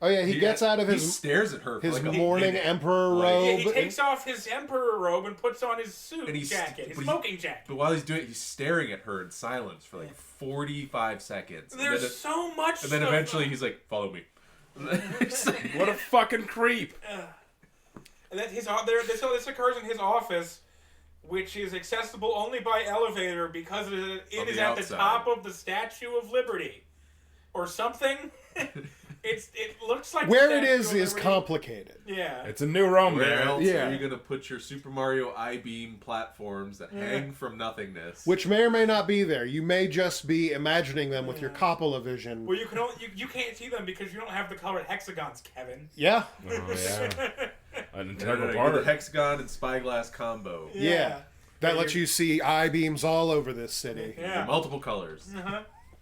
Oh yeah, he gets out of he stares at her for his like mourning emperor robe. Yeah, he takes off his emperor robe and puts on his suit jacket, his smoking jacket. But while he's doing it, he's staring at her in silence for like 45 seconds. There's so much. And then eventually he's like, "Follow me." What a fucking creep. And then this occurs in his office, which is accessible only by elevator because it is at the top of the Statue of Liberty, or something. It looks like where it is complicated. Yeah, it's a new Rome. Where else are you gonna put your Super Mario I-beam platforms that hang from nothingness? Which may or may not be there. You may just be imagining them with your Coppola vision. Well, you can't see them because you don't have the colored hexagons, Kevin. Yeah. Oh yeah. An integral No, part the of hexagon and spyglass combo. Yeah. That lets you see I-beams all over this city. Yeah. Multiple colors.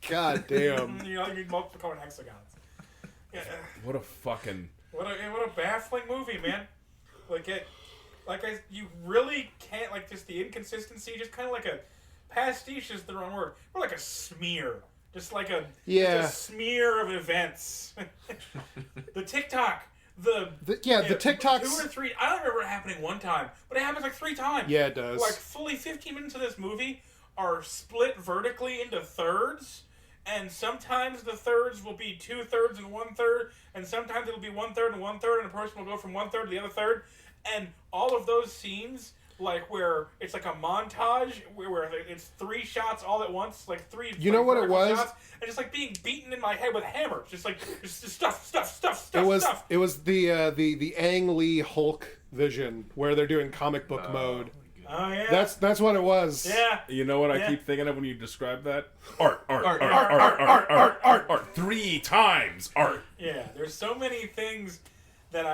God damn. You need multiple colored hexagons. Yeah. What a fucking. What a baffling movie, man. You really can't, like, just the inconsistency, just kind of like a pastiche is the wrong word. Or like a smear. Just like a smear of events. The TikTok. The TikToks. 2 or 3. I don't remember it happening one time, but it happens like 3 times. Yeah, it does. Like fully 15 minutes of this movie are split vertically into thirds, and sometimes the thirds will be 2/3 and 1/3, and sometimes it'll be 1/3 and 1/3, and a person will go from 1/3 to the other third, and all of those scenes, like where it's like a montage where it's 3 shots all at once, like 3. You know what it was? Shots, and just like being beaten in my head with hammers, just like just stuff. It was the Ang Lee Hulk vision where they're doing comic book mode. Oh yeah. That's what it was. Yeah. You know what I keep thinking of when you describe that? Art. 3 times art. Yeah, there's so many things that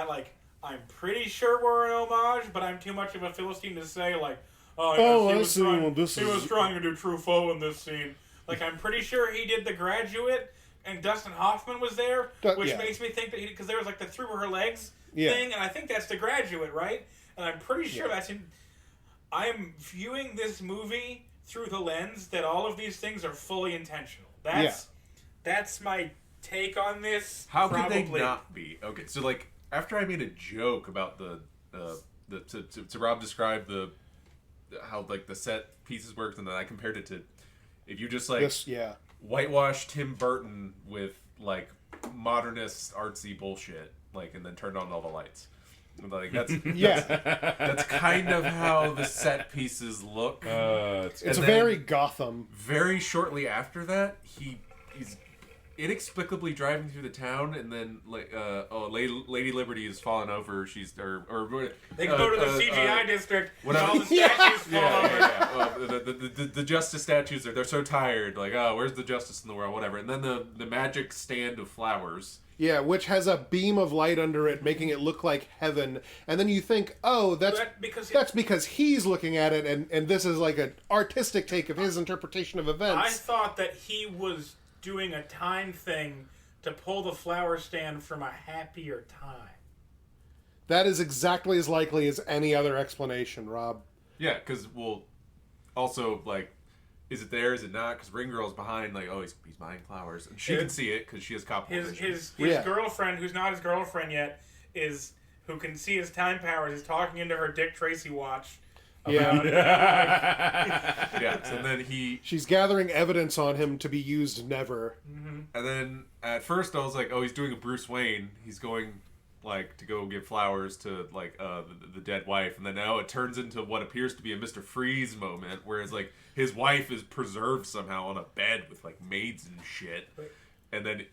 I'm pretty sure were an homage, but I'm too much of a Philistine to say, like, he was trying to do Truffaut in this scene. Like, I'm pretty sure he did The Graduate, and Dustin Hoffman was there, which makes me think that because there was, like, the through her legs thing, and I think that's The Graduate, right? And I'm pretty sure that's in... I'm viewing this movie through the lens that all of these things are fully intentional. That's my take on this. How probably. could they not be? Okay, so like after I made a joke about to Rob describe how like the set pieces worked, and then I compared it to if you just like whitewash Tim Burton with like modernist artsy bullshit, like, and then turned on all the lights. Like that's that's kind of how the set pieces look. It's very Gotham. Very shortly after that, he's inexplicably driving through the town, and then like Lady Liberty is falling over. She's or they go to the CGI district when all the statues fall over. Well, the justice statues they're so tired. Like, oh, where's the justice in the world? Whatever. And then the magic stand of flowers. Yeah, which has a beam of light under it, making it look like heaven. And then you think, oh, that's because he's looking at it, and this is like an artistic take of his interpretation of events. I thought that he was doing a time thing to pull the flower stand from a happier time. That is exactly as likely as any other explanation, Rob. Yeah, because, well, also, like, is it there? Is it not? Because Ring Girl's behind, like, oh, he's buying flowers. And she can see it because she has copper vision. His girlfriend, who's not his girlfriend yet, who can see his time powers, is talking into her Dick Tracy watch. Yeah. So then she's gathering evidence on him to be used never. Mm-hmm. And then at first I was like, oh, he's doing a Bruce Wayne. He's going like to go give flowers to like the dead wife, and then now it turns into what appears to be a Mr. Freeze moment, whereas like his wife is preserved somehow on a bed with like maids and shit, and then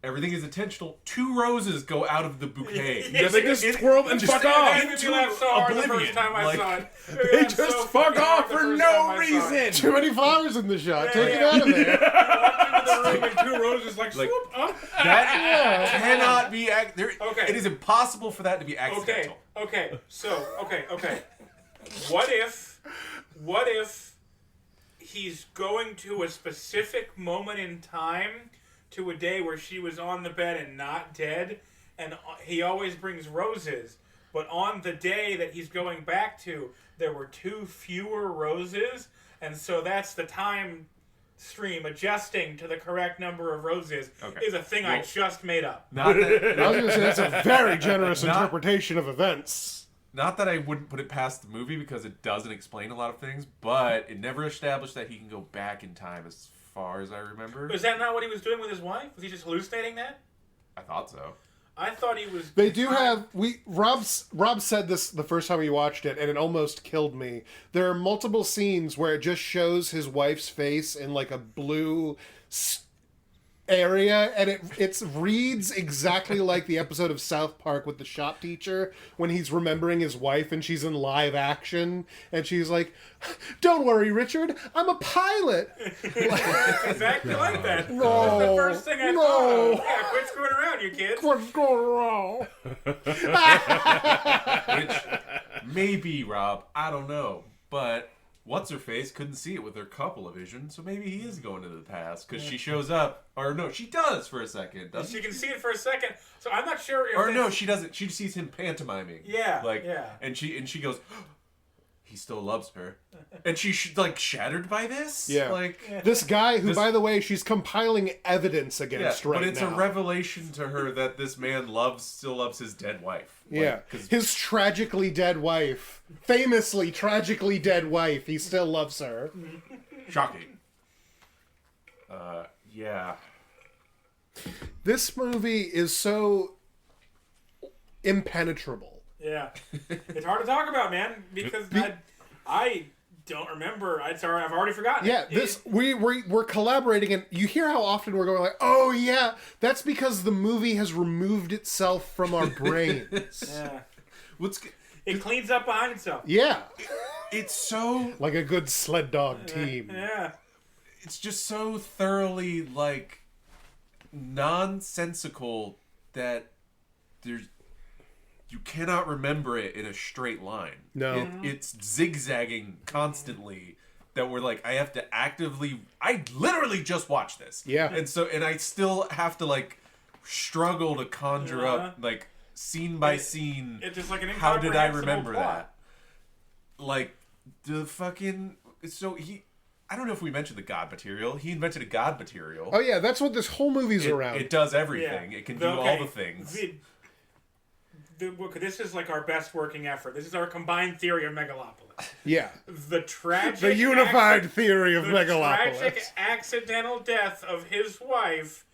everything is intentional. 2 roses go out of the bouquet. Yeah, they just twirl and fuck off. It made me laugh so hard the first time I saw it. They just fuck off for no reason. Too many flowers in the shot. Take it out of there. Walked into the room and 2 roses like swoop up. That cannot be. Okay. It is impossible for that to be accidental. Okay. So, okay. What if he's going to a specific moment in time, to a day where she was on the bed and not dead, and he always brings roses, but on the day that he's going back to, there were 2 fewer roses, and so that's the time stream adjusting to the correct number of roses is a thing I just made up. I was going to say that's a very generous interpretation of events. Not that I wouldn't put it past the movie, because it doesn't explain a lot of things, but it never established that he can go back in time as far as I remember. Was that not what he was doing with his wife? Was he just hallucinating that? I thought so. I thought he was... They do have... Rob said this the first time we watched it, and it almost killed me. There are multiple scenes where it just shows his wife's face in like a blue area, and it reads exactly like the episode of South Park with the shop teacher when he's remembering his wife and she's in live action, and she's like, "Don't worry, Richard, I'm a pilot." It's exactly like that. No, that's the first thing I thought of. Yeah, quit screwing around, you kids. What's going wrong? Which maybe, Rob, I don't know, but What's-Her-Face couldn't see it with her couple of vision, so maybe he is going to the past, because she shows up, or no, she does for a second, doesn't she? She can see it for a second, so I'm not sure if... Or no, she doesn't. She sees him pantomiming. Yeah, like, yeah. And she goes, he still loves her. And she's, like, shattered by this? Yeah. Like, this guy who, by the way, she's compiling evidence against right now. But it's a revelation to her that this man still loves his dead wife. Like, his tragically dead wife. Famously tragically dead wife. He still loves her. Shocking. Yeah. This movie is so impenetrable. Yeah. It's hard to talk about, man, because I don't remember. I've already forgotten. Yeah, we're collaborating, and you hear how often we're going like, "Oh yeah," that's because the movie has removed itself from our brains. Yeah. It cleans up behind itself. Yeah. It's so... like a good sled dog team. Yeah. It's just so thoroughly, like, nonsensical that you cannot remember it in a straight line. No. It's zigzagging constantly that we're like, I have to actively... I literally just watched this. Yeah. And I still have to, like, struggle to conjure up, like, scene by scene, it's just like an how did I remember plot. that? Like, The fucking I don't know if we mentioned the God material. He invented a God material. Oh yeah, that's what this whole movie's around. It does everything. Yeah. It can do all the things. This is like our best working effort. This is our combined theory of Megalopolis. Yeah. The unified theory of Megalopolis. The tragic accidental death of his wife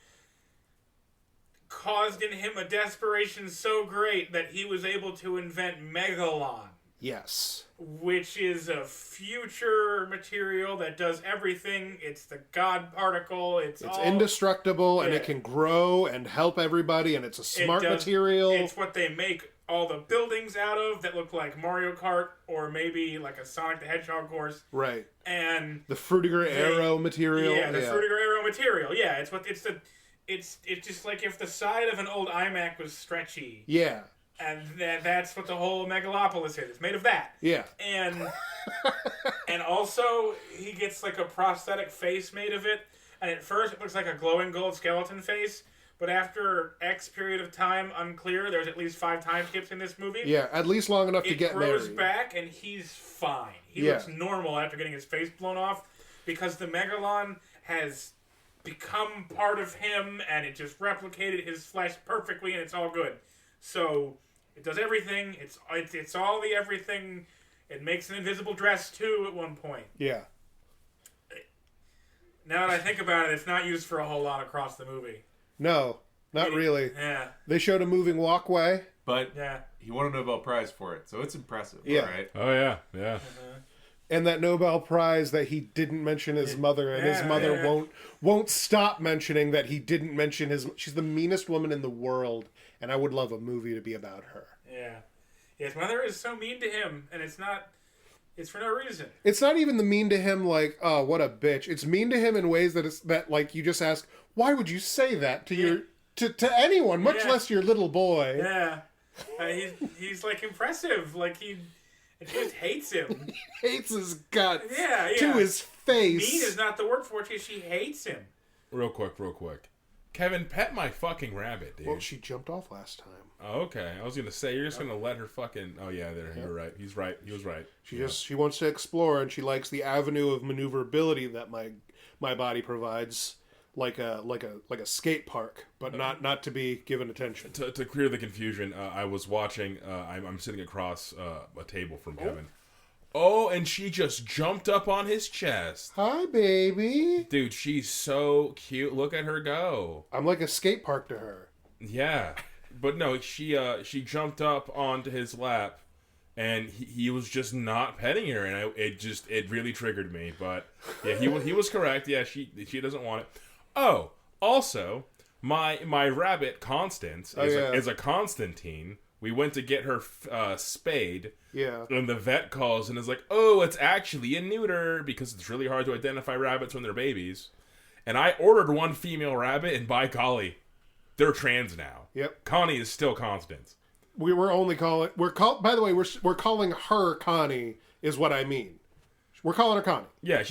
caused in him a desperation so great that he was able to invent Megalon. Yes. Which is a future material that does everything. It's the God particle. It's indestructible, and it can grow and help everybody, and it's a smart material. It's what they make all the buildings out of that look like Mario Kart or maybe like a Sonic the Hedgehog course. Right. And the Frutiger Arrow material. Yeah, the Frutiger Arrow material. Yeah, it's just like if the side of an old iMac was stretchy. Yeah. And that's what the whole Megalopolis is. It's made of that. Yeah. And also, he gets like a prosthetic face made of it. And at first, it looks like a glowing gold skeleton face. But after X period of time, unclear, there's at least 5 time skips in this movie. Yeah, at least long enough to get married. It grows back, and he's fine. He looks normal after getting his face blown off. Because the Megalon has become part of him, and it just replicated his flesh perfectly, and it's all good. So... it does everything. It's all the everything. It makes an invisible dress, too, at one point. Yeah. Now that I think about it, it's not used for a whole lot across the movie. No, not really. Yeah. They showed a moving walkway. But he won a Nobel Prize for it, so it's impressive. Yeah. Right? Oh, yeah. Yeah. And that Nobel Prize that he didn't mention his mother, and his mother won't stop mentioning that he didn't mention his... She's the meanest woman in the world, and I would love a movie to be about her. Yeah. His mother is so mean to him, and it's for no reason. It's not even the mean to him like, oh, what a bitch. It's mean to him in ways that like you just ask, why would you say that to to anyone, much less your little boy? Yeah. He's like impressive. Like he just hates him. He hates his guts. Yeah. To his face. Mean is not the word for it. She hates him. Real quick. Kevin, pet my fucking rabbit, dude. Well, she jumped off last time. Oh, okay. I was gonna say you're just gonna let her fucking. Oh yeah, there. You're right. He's right. He was right. She wants to explore, and she likes the avenue of maneuverability that my body provides, like a skate park, but not to be given attention. To clear the confusion, I was watching. I'm sitting across a table from Kevin. Oh, and she just jumped up on his chest. Hi, baby. Dude, she's so cute. Look at her go. I'm like a skate park to her. Yeah. But no, she jumped up onto his lap, and he was just not petting her, and it really triggered me. But yeah, he was correct. Yeah, she doesn't want it. Oh, also, my rabbit Constance is a Constantine. We went to get her spayed. Yeah. And the vet calls and is like, oh, it's actually a neuter, because it's really hard to identify rabbits when they're babies. And I ordered one female rabbit, and by golly, they're trans now. Yep. Connie is still Constance. By the way, we're calling her Connie, is what I mean. We're calling her Connie. Yeah,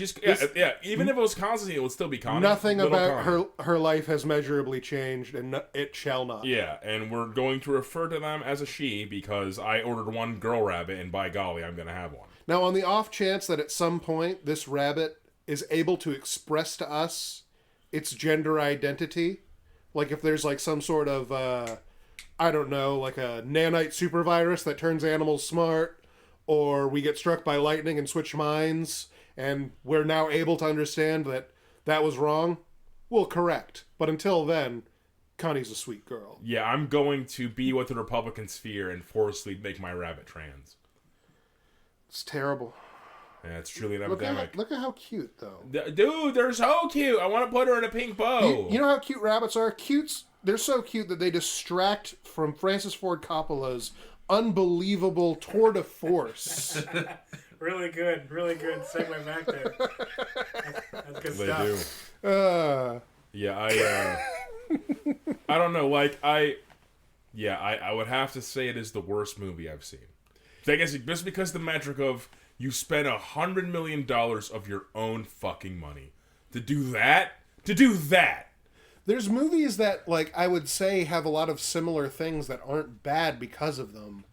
even if it was Constantine, it would still be Connie. Nothing about Connie. her life has measurably changed, and it shall not. Yeah, and we're going to refer to them as a she, because I ordered one girl rabbit, and by golly, I'm going to have one. Now, on the off chance that at some point this rabbit is able to express to us its gender identity, like if there's like some sort of, I don't know, like a nanite supervirus that turns animals smart, or we get struck by lightning and switch minds, and we're now able to understand that was wrong, we'll correct. But until then, Connie's a sweet girl. Yeah, I'm going to be what the Republicans fear and forcibly make my rabbit trans. It's terrible. Yeah, it's truly an epidemic. Look at how cute, though. Dude, they're so cute. I want to put her in a pink bow. You know how cute rabbits are? They're so cute that they distract from Francis Ford Coppola's unbelievable tour de force. Really good segue back there. That's good stuff. Do. Yeah, I don't know. Like I would have to say it is the worst movie I've seen. I guess just because the metric of you spent $100 million of your own fucking money to do that. There's movies that, like, I would say have a lot of similar things that aren't bad because of them.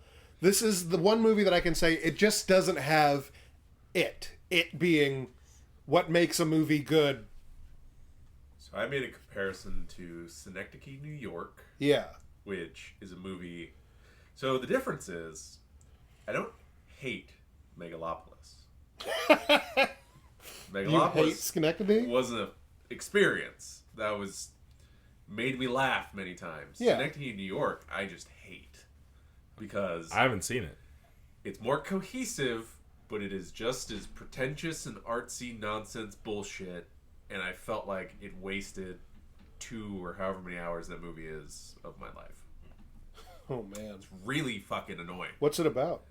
This is the one movie that I can say it just doesn't have It being what makes a movie good. So I made a comparison to Synecdoche, New York, Yeah. which is a movie. So the difference is, I don't hate Megalopolis. You hate Megalopolis Schenectady? was an experience that made me laugh many times. Yeah. Synecdoche, New York, I just hate because I haven't seen it. it's more cohesive, but it is just as pretentious and artsy nonsense bullshit, and I felt like it wasted 2 or however many hours that movie is of my life. Oh, man. It's really fucking annoying. What's it about?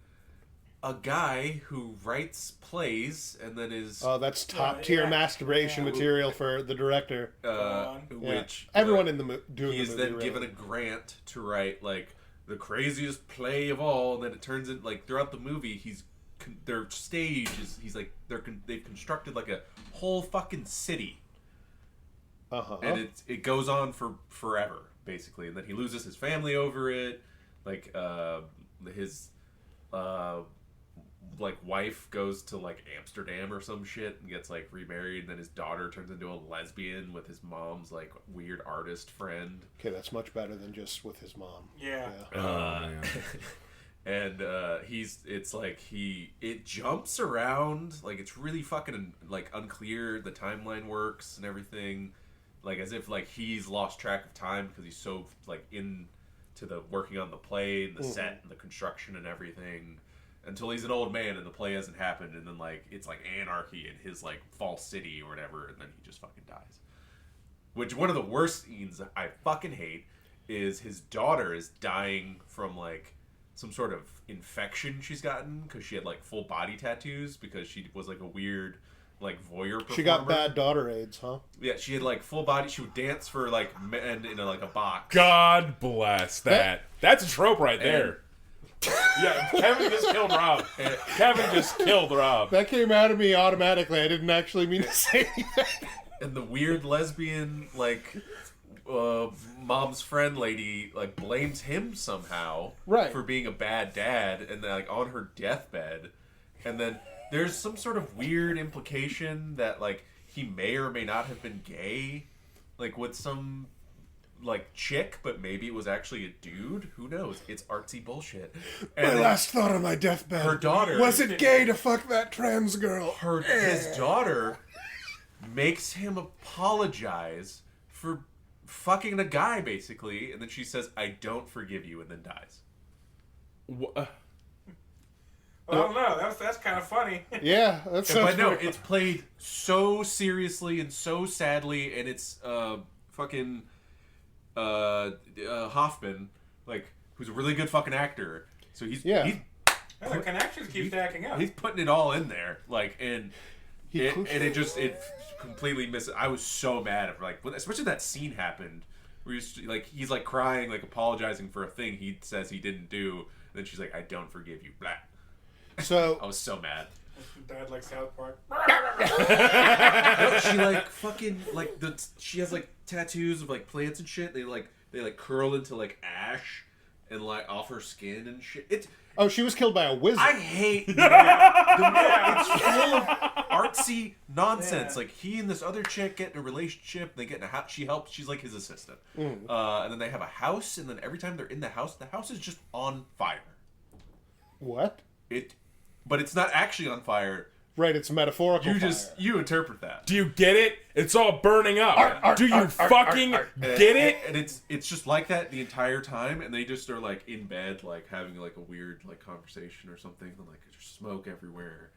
A guy who writes plays and then is Oh, that's top-tier yeah. masturbation Yeah. material for the director. on. Yeah. which Everyone in the doing he the is movie, then really. given a grant to write like the craziest play of all, and then it turns in like throughout the movie their stage is they've constructed like a whole fucking city, Uh-huh. and it goes on for forever basically, and then he loses his family over it, like his like wife goes to like Amsterdam or some shit and gets like remarried, and then his daughter turns into a lesbian with his mom's like weird artist friend. Okay, that's much better than just with his mom. Yeah. Man. And it jumps around, like it's really fucking like unclear the timeline works and everything, like as if like he's lost track of time because he's so like into the working on the play and the set and the construction and everything, until he's an old man and the play hasn't happened, and then like it's like anarchy in his like false city or whatever, and then he just fucking dies. Which one of the worst scenes I fucking hate is his daughter is dying from like some sort of infection she's gotten because she had like full body tattoos because she was like a weird like voyeur performer. She got bad daughter AIDS, huh? Yeah, she had like full body. She would dance for like men in like a box. God bless that. That's a trope right there. Yeah, Kevin just killed Rob. Kevin just killed Rob. That came out of me automatically. I didn't actually mean to say anything. And the weird lesbian like mom's friend lady like blames him somehow Right. for being a bad dad, and then like on her deathbed, and then there's some sort of weird implication that like he may or may not have been gay, like with some like chick, but maybe it was actually a dude. Who knows? It's artsy bullshit. And My then last thought on my deathbed. her daughter Was it gay to fuck that trans girl? his daughter makes him apologize for fucking a guy basically, and then she says, "I don't forgive you," and then dies. Well, I don't know. That's kind of funny. Yeah, that's so But no, funny. it's played so seriously and so sadly, and it's fucking Hoffman, like, who's a really good fucking actor. So he's Yeah. And the connections keep stacking up. he's putting it all in there, like, and He it completely misses. I was so mad at, like, especially that scene happened where he's like crying, like apologizing for a thing he says he didn't do. And then she's like, "I don't forgive you." Blah. So I was so mad. Died like South Park. No, she like fucking like she has like tattoos of like plants and shit. They curl into like ash and like off her skin and shit. It's she was killed by a wizard. I hate the movie. It's full of artsy nonsense. Yeah. Like he and this other chick get in a relationship. They get in a house. She helps. She's like his assistant. Mm. And then they have a house. And then every time they're in the house is just on fire. What? But it's not actually on fire. Right, it's metaphorical. You interpret that. Do you get it? It's all burning up. Do you fucking get it? And it's just like that the entire time, and they just are like in bed, like having like a weird like conversation or something, and like there's smoke everywhere.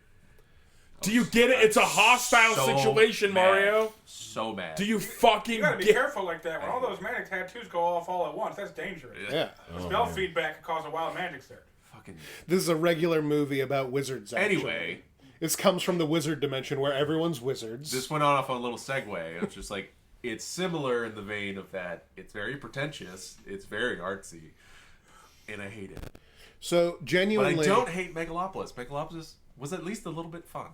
Do you get it? It's a hostile So situation, mad. Mario. So mad. Do you fucking You gotta be get careful like that. When all those magic tattoos go off all at once, that's dangerous. Yeah. Spell feedback could cause a wild magic there. Fucking. This is a regular movie about wizards, actually. Anyway, This comes from the wizard dimension where everyone's wizards. this went off on a little segue. It's just like it's similar in the vein of that. It's very pretentious. It's very artsy, and I hate it. So, But genuinely... I don't hate Megalopolis. Megalopolis was at least a little bit fun.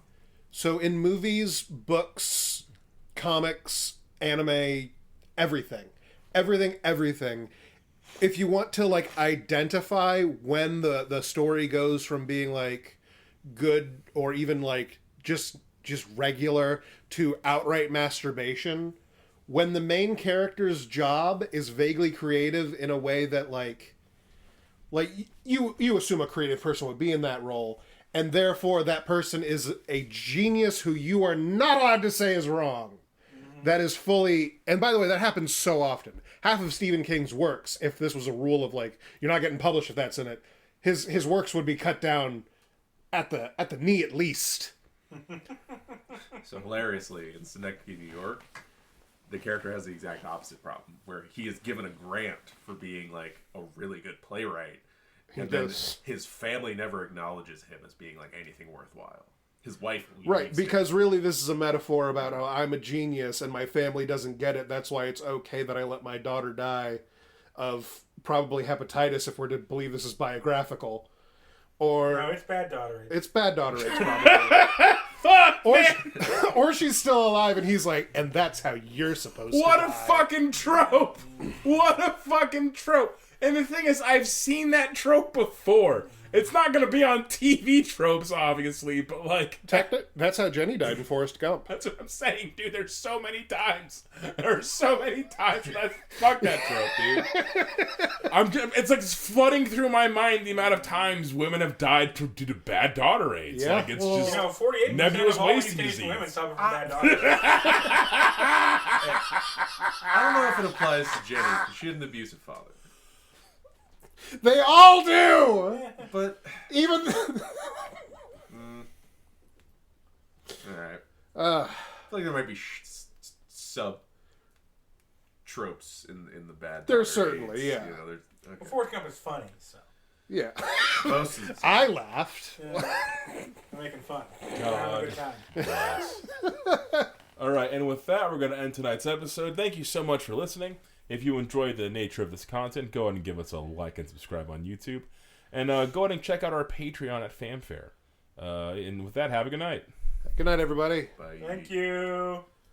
So in movies, books, comics, anime, everything, if you want to like identify when the story goes from being like good or even like just regular to outright masturbation, when the main character's job is vaguely creative in a way that like you assume a creative person would be in that role, and therefore that person is a genius who you are not allowed to say is wrong. That is fully, and by the way, that happens so often. Half of Stephen King's works, if this was a rule of like, you're not getting published if that's in it, his works would be cut down at the knee at least. So hilariously, in Synecdoche, New York, the character has the exact opposite problem, where he is given a grant for being like a really good playwright, and then his family never acknowledges him as being like anything worthwhile. His wife, right? Because really, this is a metaphor about how I'm a genius and my family doesn't get it. That's why it's okay that I let my daughter die of probably hepatitis, if we're to believe this is biographical. Or no, it's bad daughter. It's bad daughter age, probably. Fuck, or she's still alive, and he's like, and that's how you're supposed to die. What a fucking trope! What a fucking trope! And the thing is, I've seen that trope before. It's not going to be on TV tropes, obviously, but like... That's how Jenny died in Forrest Gump. That's what I'm saying, dude. There's so many times. There's so many times that fuck that trope, dude. It's like flooding through my mind the amount of times women have died due to bad daughter AIDS. Yeah. Like, it's just 48% nebulous of all wasting East Asian disease. women suffer from bad daughter AIDS. I don't know if it applies to Jenny, because she had an abusive father. They all do! But Even... Alright. I feel like there might be sub tropes in the bad. There certainly, AIDS. yeah. You know, okay. Well, Forrest Gump is funny, so. Yeah. Most of the I laughed. Yeah. I'm making fun. God. Having a good time. Yes. All right, and with that, we're going to end tonight's episode. Thank you so much for listening. If you enjoyed the nature of this content, go ahead and give us a like and subscribe on YouTube. And go ahead and check out our Patreon at Famfare. And with that, have a good night. Good night, everybody. Bye. Thank you.